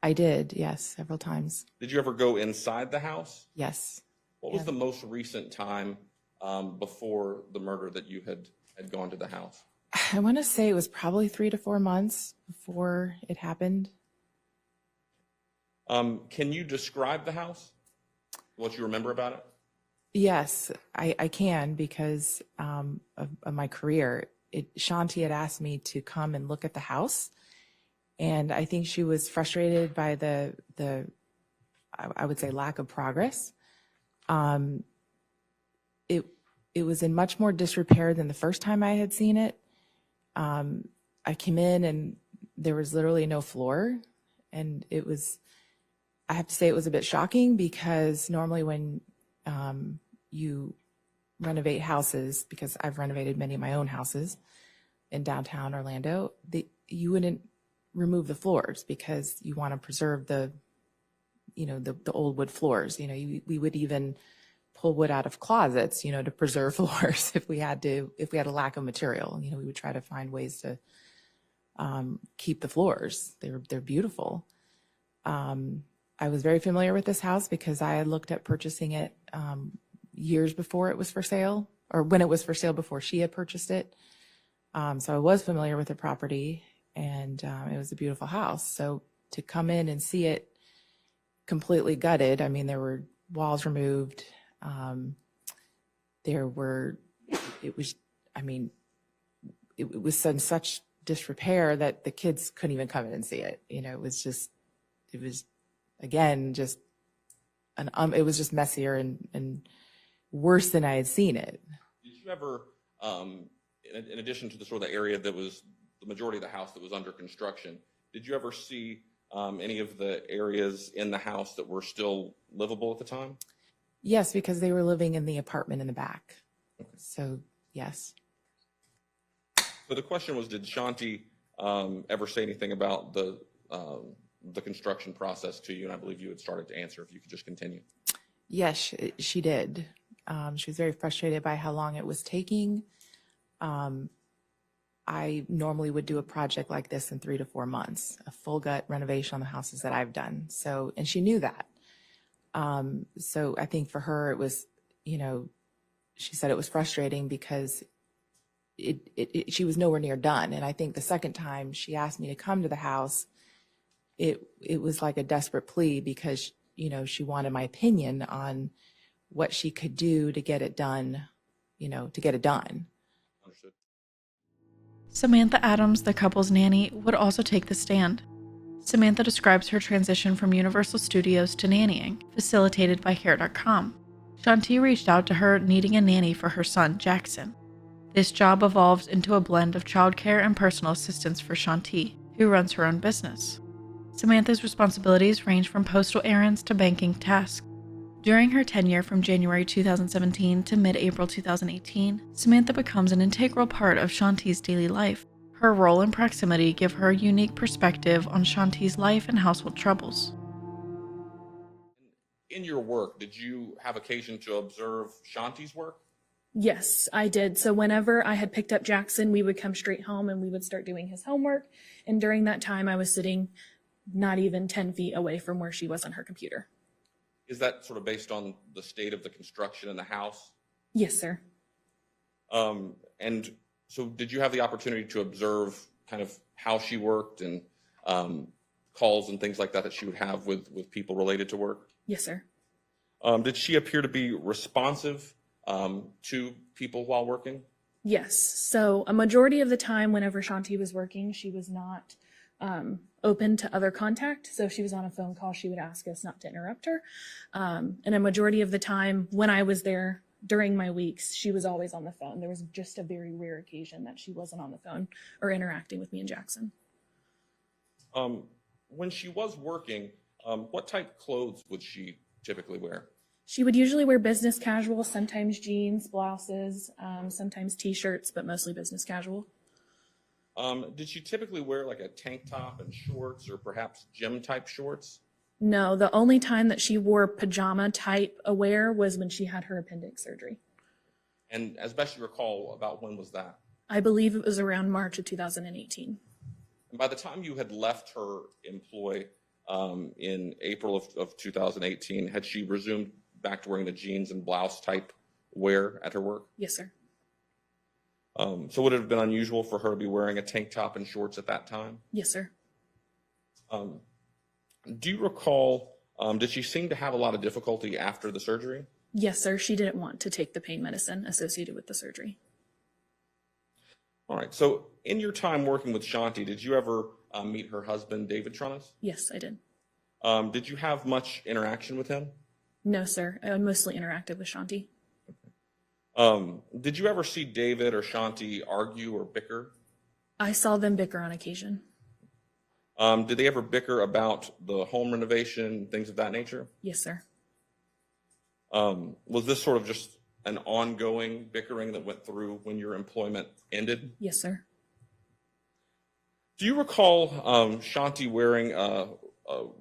I did, yes, several times. Did you ever go inside the house? Yes. What was the most recent time before the murder that you had gone to the house? I want to say it was probably 3 to 4 months before it happened. Can you describe the house? What you remember about it? Yes, I can because of my career. Shanti had asked me to come and look at the house, and I think she was frustrated by the I would say lack of progress. It was in much more disrepair than the first time I had seen it. I came in and there was literally no floor, and I have to say it was a bit shocking because normally when you renovate houses, because I've renovated many of my own houses in downtown Orlando, you wouldn't remove the floors because you want to preserve the old wood floors. We would even pull wood out of closets, to preserve floors if we had a lack of material. We would try to find ways to keep the floors. They're beautiful. I was very familiar with this house because I had looked at purchasing it years before it was for sale, or when it was for sale before she had purchased it. So I was familiar with the property, and it was a beautiful house. So to come in and see it completely gutted, I mean, there were walls removed. It was in such disrepair that the kids couldn't even come in and see it. It was just messier and worse than I had seen it. Did you ever, in addition to the sort of the area that was the majority of the house that was under construction, did you ever see any of the areas in the house that were still livable at the time? Yes, because they were living in the apartment in the back. Okay. So, yes. So the question was, did Shanti ever say anything about the construction process to you? And I believe you had started to answer. If you could just continue. Yes, she did. She was very frustrated by how long it was taking. I normally would do a project like this in 3 to 4 months, a full gut renovation on the houses that I've done. So, and she knew that. So I think for her, it was, she said it was frustrating because she was nowhere near done. And I think the second time she asked me to come to the house, it was like a desperate plea because, she wanted my opinion on what she could do to get it done, Understood. Samantha Adams, the couple's nanny, would also take the stand. Samantha describes her transition from Universal Studios to nannying, facilitated by Care.com. Shanti reached out to her needing a nanny for her son, Jackson. This job evolved into a blend of childcare and personal assistance for Shanti, who runs her own business. Samantha's responsibilities range from postal errands to banking tasks. During her tenure from January 2017 to mid-April 2018, Samantha becomes an integral part of Shanti's daily life. Her role and proximity give her a unique perspective on Shanti's life and household troubles. In your work, did you have occasion to observe Shanti's work? Yes, I did. So whenever I had picked up Jackson, we would come straight home and we would start doing his homework. And during that time, I was sitting not even 10 feet away from where she was on her computer. Is that sort of based on the state of the construction in the house? Yes, sir. And so did you have the opportunity to observe kind of how she worked and calls and things like that that she would have with people related to work? Yes, sir. Did she appear to be responsive to people while working? Yes. So a majority of the time, whenever Shanti was working, she was not open to other contact. So if she was on a phone call, she would ask us not to interrupt her. And a majority of the time when I was there during my weeks, she was always on the phone. There was just a very rare occasion that she wasn't on the phone or interacting with me and Jackson. When she was working, what type of clothes would she typically wear? She would usually wear business casual, sometimes jeans, blouses, sometimes t-shirts, but mostly business casual. Did she typically wear like a tank top and shorts or perhaps gym type shorts? No, the only time that she wore pajama type wear was when she had her appendix surgery. And as best you recall, about when was that? I believe it was around March of 2018. And by the time you had left her employ in April of 2018, had she resumed back to wearing the jeans and blouse type wear at her work? Yes, sir. So would it have been unusual for her to be wearing a tank top and shorts at that time? Yes, sir. Do you recall, did she seem to have a lot of difficulty after the surgery? Yes, sir. She didn't want to take the pain medicine associated with the surgery. All right. So in your time working with Shanti, did you ever meet her husband, David Tronnes? Yes, I did. Did you have much interaction with him? No, sir. I mostly interacted with Shanti. Did you ever see David or Shanti argue or bicker? I saw them bicker on occasion. Did they ever bicker about the home renovation, things of that nature? Yes, sir. Was this sort of just an ongoing bickering that went through when your employment ended? Yes, sir. Do you recall Shanti wearing a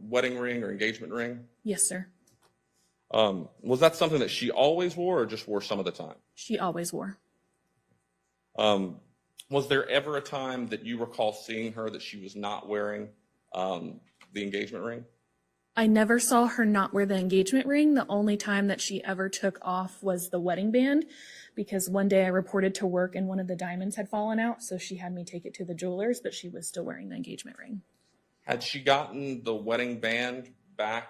wedding ring or engagement ring? Yes, sir. Was that something that she always wore or just wore some of the time? She always wore. Was there ever a time that you recall seeing her that she was not wearing the engagement ring? I never saw her not wear the engagement ring. The only time that she ever took off was the wedding band, because one day I reported to work and one of the diamonds had fallen out, so she had me take it to the jewelers, but she was still wearing the engagement ring. Had she gotten the wedding band back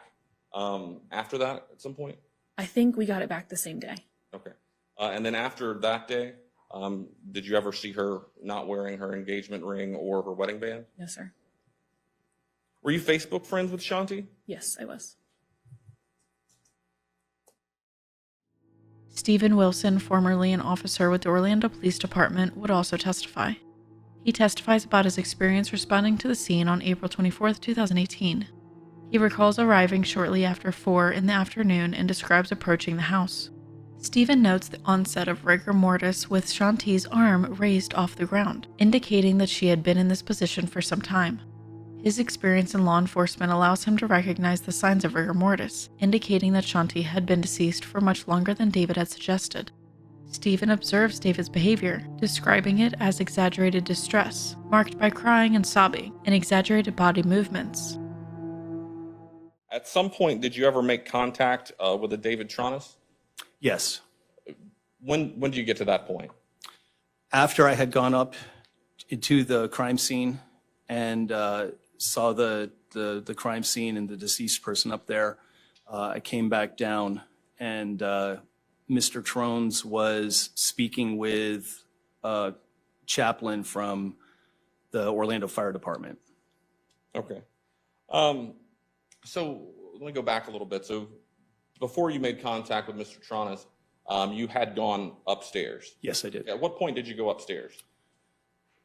after that at some point? I think we got it back the same day. Okay. And then after that day, did you ever see her not wearing her engagement ring or her wedding band? No, sir. Were you Facebook friends with Shanti? Yes, I was. Stephen Wilson, formerly an officer with the Orlando Police Department, would also testify. He testifies about his experience responding to the scene on April 24, 2018. He recalls arriving shortly after 4 in the afternoon and describes approaching the house. Stephen notes the onset of rigor mortis with Shanti's arm raised off the ground, indicating that she had been in this position for some time. His experience in law enforcement allows him to recognize the signs of rigor mortis, indicating that Shanti had been deceased for much longer than David had suggested. Stephen observes David's behavior, describing it as exaggerated distress, marked by crying and sobbing, and exaggerated body movements. At some point, did you ever make contact with a David Tronnes? Yes. When did you get to that point? After I had gone up into the crime scene and saw the crime scene and the deceased person up there, I came back down and Mr. Tronnes was speaking with a chaplain from the Orlando Fire Department. Okay. So let me go back a little bit. So before you made contact with Mr. Tronnes, you had gone upstairs. Yes, I did. At what point did you go upstairs?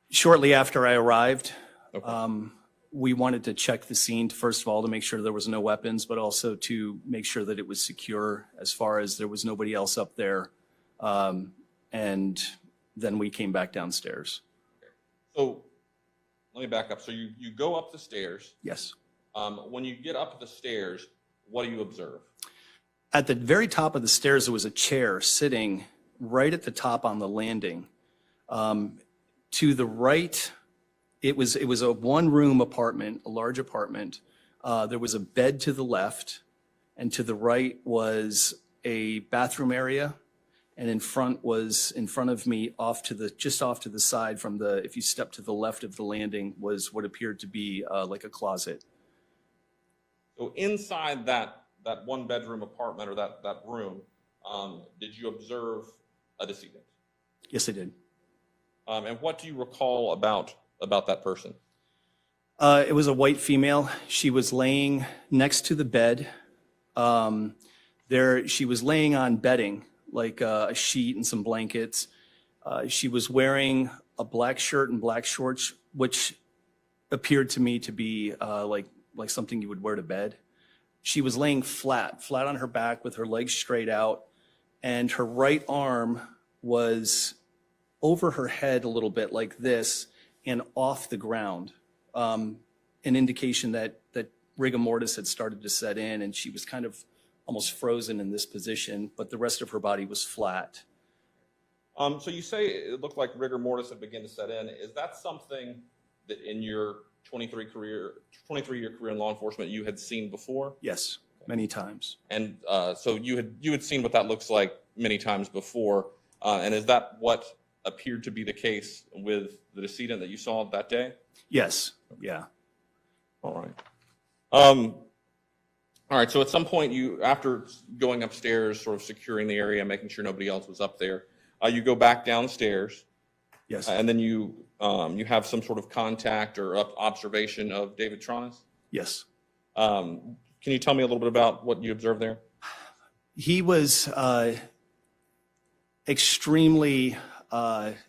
Shortly after I arrived, Okay. We wanted to check the scene, first of all, to make sure there was no weapons, but also to make sure that it was secure as far as there was nobody else up there. And then we came back downstairs. So let me back up. So you go up the stairs. Yes. When you get up the stairs, what do you observe? At the very top of the stairs, there was a chair sitting right at the top on the landing. To the right, it was a one-room apartment, a large apartment. There was a bed to the left, and to the right was a bathroom area, and in front of me, just off to the side from if you step to the left of the landing, was what appeared to be like a closet. So inside that one-bedroom apartment or that room, did you observe a decedent? Yes, I did. And what do you recall about that person? It was a white female. She was laying next to the bed. She was laying on bedding, like a sheet and some blankets. She was wearing a black shirt and black shorts, which appeared to me to be like something you would wear to bed. She was laying flat on her back with her legs straight out, and her right arm was over her head a little bit like this and off the ground, an indication that rigor mortis had started to set in, and she was kind of almost frozen in this position, but the rest of her body was flat. So you say it looked like rigor mortis had begun to set in. Is that something that in your 23-year career in law enforcement you had seen before? Yes, many times. And so you had seen what that looks like many times before. And is that what appeared to be the case with the decedent that you saw that day? Yes, yeah. All right. All right, so at some point after going upstairs, sort of securing the area, making sure nobody else was up there, you go back downstairs. Yes. And then you have some sort of contact or observation of David Tronnes? Yes. Can you tell me a little bit about what you observed there? He was extremely,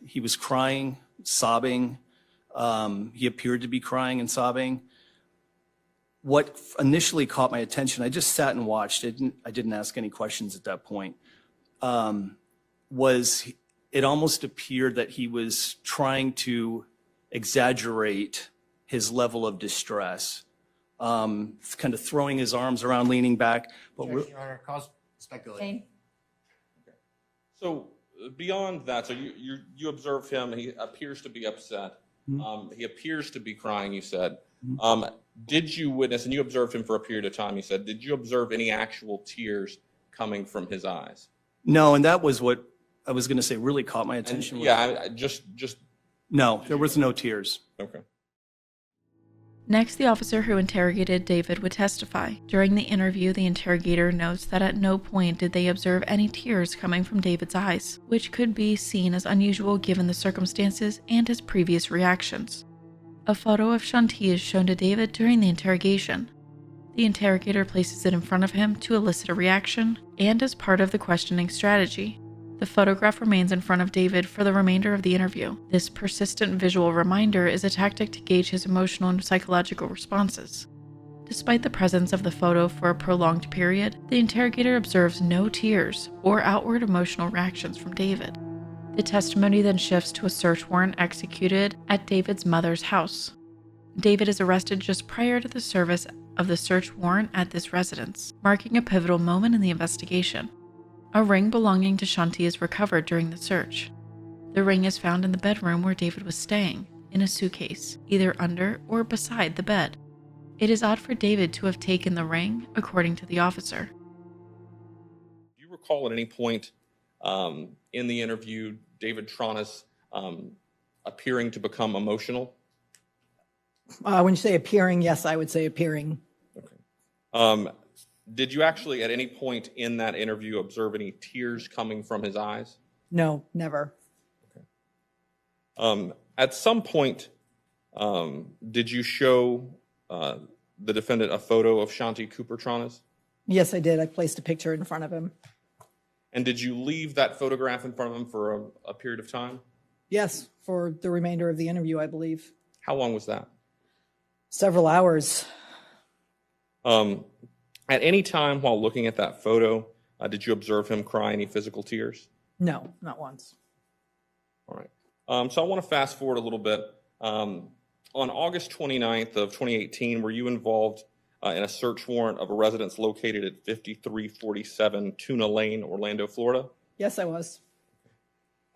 he was crying, sobbing. He appeared to be crying and sobbing. What initially caught my attention, I just sat and watched. I didn't ask any questions at that point, was it almost appeared that he was trying to exaggerate his level of distress, kind of throwing his arms around, leaning back. But Your Honor, cause speculation. So beyond that, so you observed him. He appears to be upset. He appears to be crying, you said. Did you witness, and you observed him for a period of time, you said, did you observe any actual tears coming from his eyes? No, and that was what I was going to say really caught my attention. Just No, there was no tears. okay. Next, the officer who interrogated David would testify. During the interview, the interrogator notes that at no point did they observe any tears coming from David's eyes, which could be seen as unusual given the circumstances and his previous reactions. A photo of Shanti is shown to David during the interrogation. The interrogator places it in front of him to elicit a reaction and as part of the questioning strategy. The photograph remains in front of David for the remainder of the interview. This persistent visual reminder is a tactic to gauge his emotional and psychological responses. Despite the presence of the photo for a prolonged period, the interrogator observes no tears or outward emotional reactions from David. The testimony then shifts to a search warrant executed at David's mother's house. David is arrested just prior to the service of the search warrant at this residence, marking a pivotal moment in the investigation. A ring belonging to Shanti is recovered during the search. The ring is found in the bedroom where David was staying, in a suitcase, either under or beside the bed. It is odd for David to have taken the ring, according to the officer. Do you recall at any point in the interview David Tronnes appearing to become emotional? When you say appearing, yes, I would say appearing. Okay. Did you actually at any point in that interview observe any tears coming from his eyes? No, never. Okay. At some point, did you show the defendant a photo of Shanti Cooper Tronnes? Yes, I did. I placed a picture in front of him. And did you leave that photograph in front of him for a period of time? Yes, for the remainder of the interview, I believe. How long was that? Several hours. At any time while looking at that photo, did you observe him cry any physical tears? No, not once. All right. So I want to fast forward a little bit. On August 29th of 2018, were you involved in a search warrant of a residence located at 5347 Tuna Lane, Orlando, Florida? Yes, I was.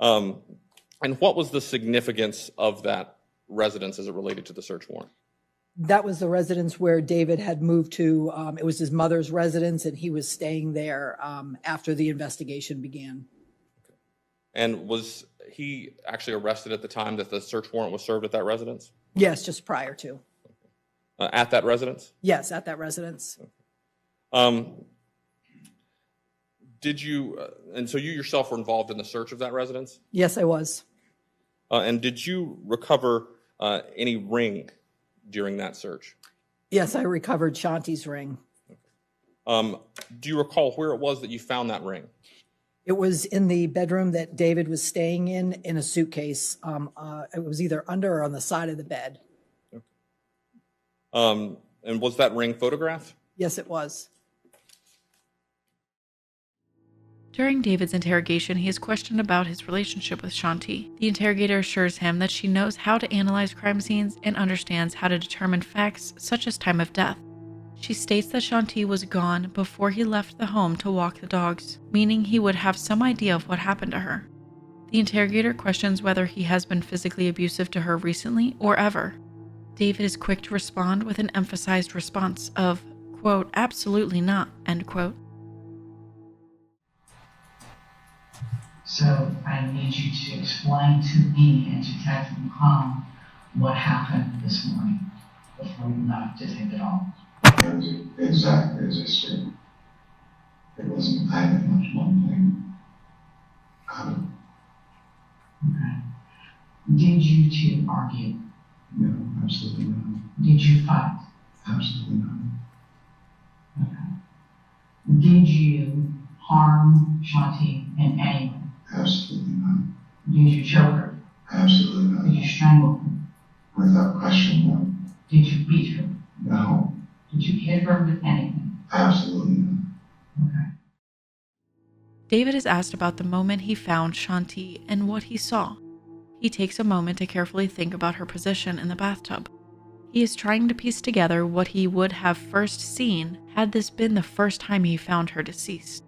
And what was the significance of that residence as it related to the search warrant? That was the residence where David had moved to. It was his mother's residence, and he was staying there after the investigation began. And was he actually arrested at the time that the search warrant was served at that residence? Yes, just prior to. At that residence? Yes, at that residence. Did you, and so you yourself were involved in the search of that residence? Yes, I was. And did you recover any ring during that search? Yes, I recovered Shanti's ring. Do you recall where it was that you found that ring? It was in the bedroom that David was staying in a suitcase. It was either under or on the side of the bed. And was that ring photographed? Yes, it was. During David's interrogation, he is questioned about his relationship with Shanti. The interrogator assures him that she knows how to analyze crime scenes and understands how to determine facts such as time of death. She states that Shanti was gone before he left the home to walk the dogs, meaning he would have some idea of what happened to her. The interrogator questions whether he has been physically abusive to her recently or ever. David is quick to respond with an emphasized response of, quote, "absolutely not," end quote. So I need you to explain to me and to Captain Khan what happened this morning before you left to take it off. Exactly as I said. It wasn't either much one thing. Okay. Did you two argue? No, absolutely not. Did you fight? Absolutely not. Okay. Did you harm Shanti in any way? Absolutely not. Did you choke her? Absolutely not. Did you strangle her? Without question, no. Did you beat her? No. Did you hit her with anything? Absolutely not. Okay. David is asked about the moment he found Shanti and what he saw. He takes a moment to carefully think about her position in the bathtub. He is trying to piece together what he would have first seen had this been the first time he found her deceased.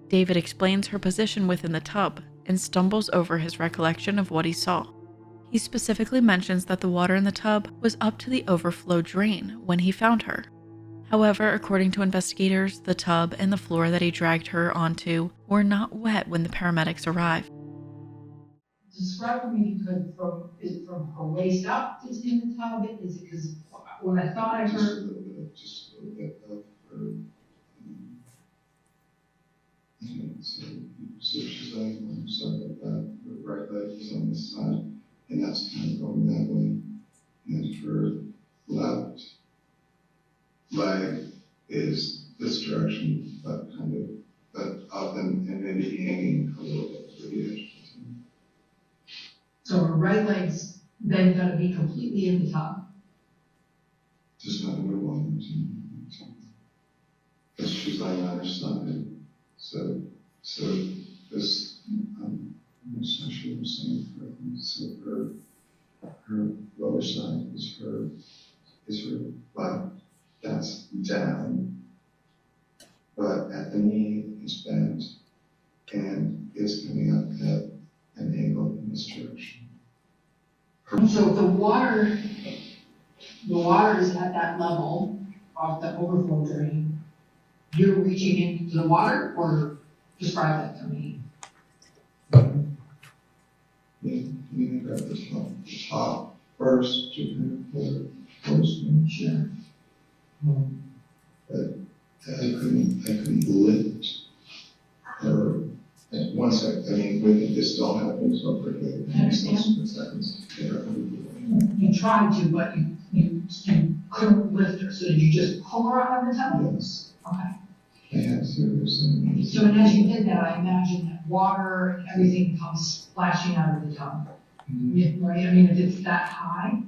David explains her position within the tub and stumbles over his recollection of what he saw. He specifically mentions that the water in the tub was up to the overflow drain when he found her. However, according to investigators, the tub and the floor that he dragged her onto were not wet when the paramedics arrived. Describe for me, if you could, is it from her waist up that's in the tub? Is it because when I thought I heard. Just a little bit of her. So she's laying on her side like that. Her right leg is on this side, and that's kind of going that way. And her left leg is this direction, but kind of up and maybe hanging a little bit to the edge. So her right leg's then gonna be completely in the tub. Just not under one. Because she's laying on her side. So this, I'm not sure I'm saying correctly. So her lower side is her left. That's down. But at the knee is bent and is coming up at an angle in this direction. So if the water is at that level of the overflow drain, you're reaching into the water, or describe that to me? Yeah, you grab the top first to kind of pull it close and Sure. But I couldn't lift her. And once I mean, when this all happened so quickly, I understand. Seconds. You tried to, but you couldn't lift her, so did you just pull her out of the tub? Yes. Okay. I had to. So and as you did that, I imagine that water and everything comes splashing out of the tub. Mhm. Yeah, right? I mean, if it's that high.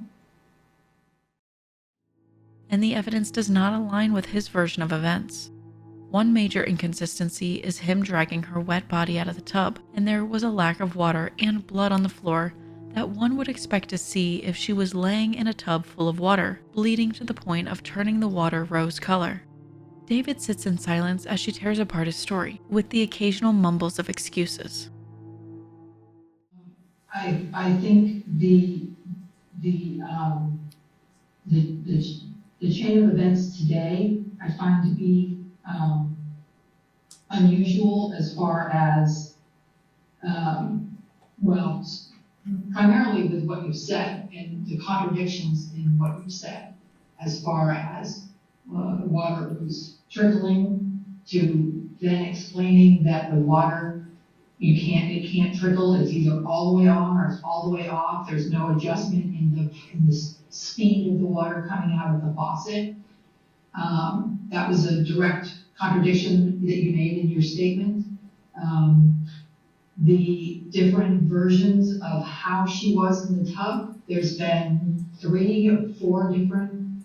and the evidence does not align with his version of events. One major inconsistency is him dragging her wet body out of the tub, and there was a lack of water and blood on the floor that one would expect to see if she was laying in a tub full of water, bleeding to the point of turning the water rose color. David sits in silence as she tears apart his story, with the occasional mumbles of excuses. I think the chain of events today I find to be unusual as far as, well, primarily with what you've said and the contradictions in what you've said, as far as the water was trickling to then explaining that the water, it can't trickle, it's either all the way on or it's all the way off, there's no adjustment in the speed of the water coming out of the faucet. That was a direct contradiction that you made in your statement. The different versions of how she was in the tub, there's been 3 or 4 different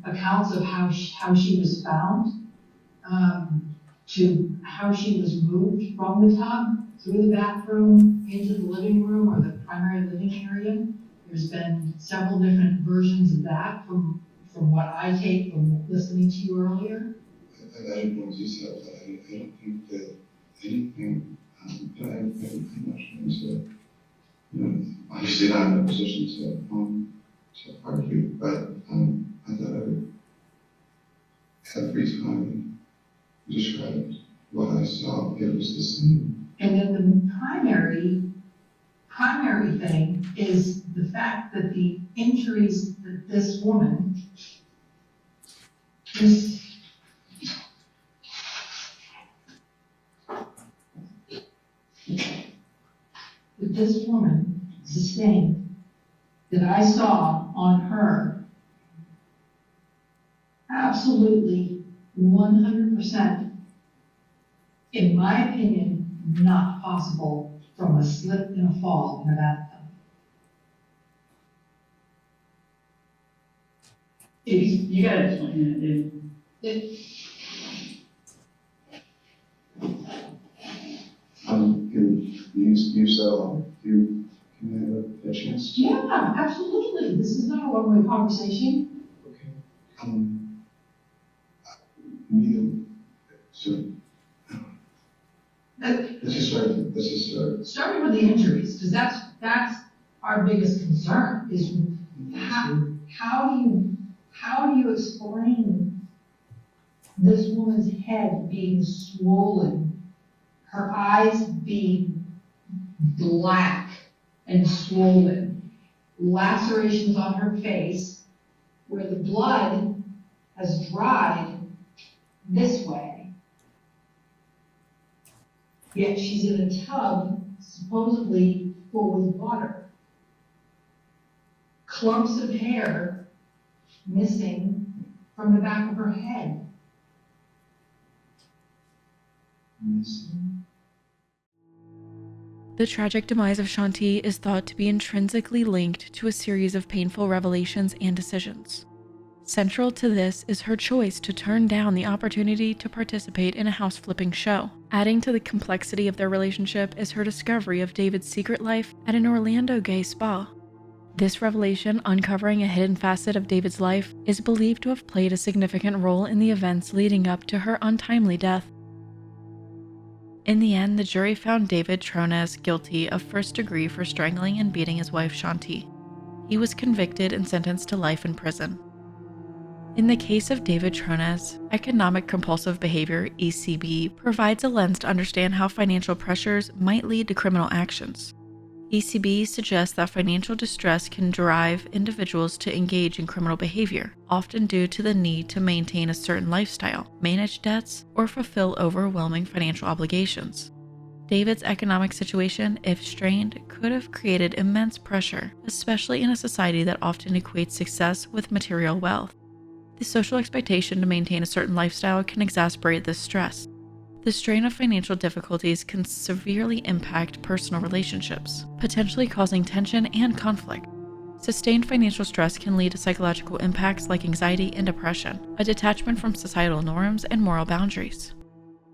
accounts of how she was found, to how she was moved from the tub through the bathroom into the living room or the primary living area. There's been several different versions of that from what I take from listening to you earlier. I don't know what you said, but I don't think that anything, I haven't paid much into, obviously not in a position to argue, but I thought I would have free time and describe what I saw. It was the same. And then the primary thing is the fact that the injuries that this woman, sustained, that I saw on her, absolutely 100%, in my opinion, not possible from a slip and a fall in a bathtub. You gotta explain it. You saw, you can have a chance to. Yeah, absolutely. This is not a one-way conversation. Okay. Neither. So, let's just start. Starting with the injuries, because that's our biggest concern. Is how do you explain this woman's head being swollen, her eyes being black and swollen, lacerations on her face where the blood has dried this way, yet she's in a tub supposedly full with water, clumps of hair missing from the back of her head. The tragic demise of Shanti is thought to be intrinsically linked to a series of painful revelations and decisions. Central to this is her choice to turn down the opportunity to participate in a house-flipping show. Adding to the complexity of their relationship is her discovery of David's secret life at an Orlando gay spa. This revelation, uncovering a hidden facet of David's life, is believed to have played a significant role in the events leading up to her untimely death. In the end, the jury found David Tronnes guilty of first degree for strangling and beating his wife Shanti. He was convicted and sentenced to life in prison. In the case of David Tronnes, economic compulsive behavior, ECB, provides a lens to understand how financial pressures might lead to criminal actions. ECB suggests that financial distress can drive individuals to engage in criminal behavior, often due to the need to maintain a certain lifestyle, manage debts, or fulfill overwhelming financial obligations. David's economic situation, if strained, could have created immense pressure, especially in a society that often equates success with material wealth. The social expectation to maintain a certain lifestyle can exacerbate this stress. The strain of financial difficulties can severely impact personal relationships, potentially causing tension and conflict. Sustained financial stress can lead to psychological impacts like anxiety and depression, a detachment from societal norms and moral boundaries.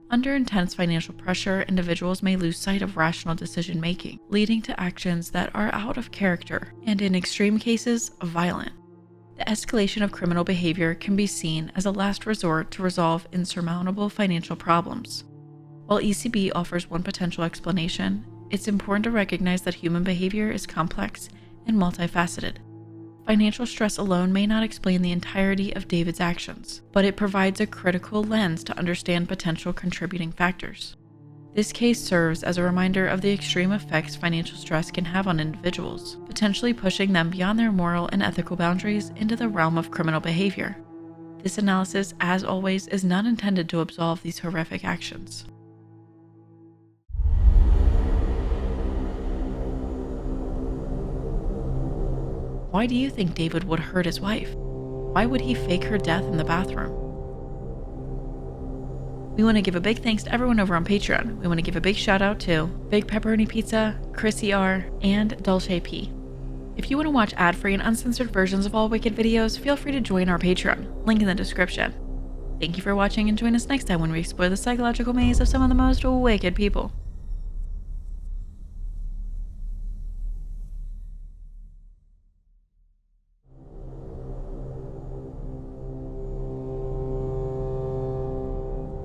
Under intense financial pressure, individuals may lose sight of rational decision-making, leading to actions that are out of character and, in extreme cases, violent. The escalation of criminal behavior can be seen as a last resort to resolve insurmountable financial problems. While ECB offers one potential explanation, it's important to recognize that human behavior is complex and multifaceted. Financial stress alone may not explain the entirety of David's actions, but it provides a critical lens to understand potential contributing factors. This case serves as a reminder of the extreme effects financial stress can have on individuals, potentially pushing them beyond their moral and ethical boundaries into the realm of criminal behavior. This analysis, as always, is not intended to absolve these horrific actions. Why do you think David would hurt his wife? Why would he fake her death in the bathroom? We want to give a big thanks to everyone over on Patreon. We want to give a big shout out to Big Pepperoni Pizza, Chrissy R, and Dulce P. If you want to watch ad-free and uncensored versions of all Wicked videos, feel free to join our Patreon, link in the description. Thank you for watching and join us next time when we explore the psychological maze of some of the most wicked people.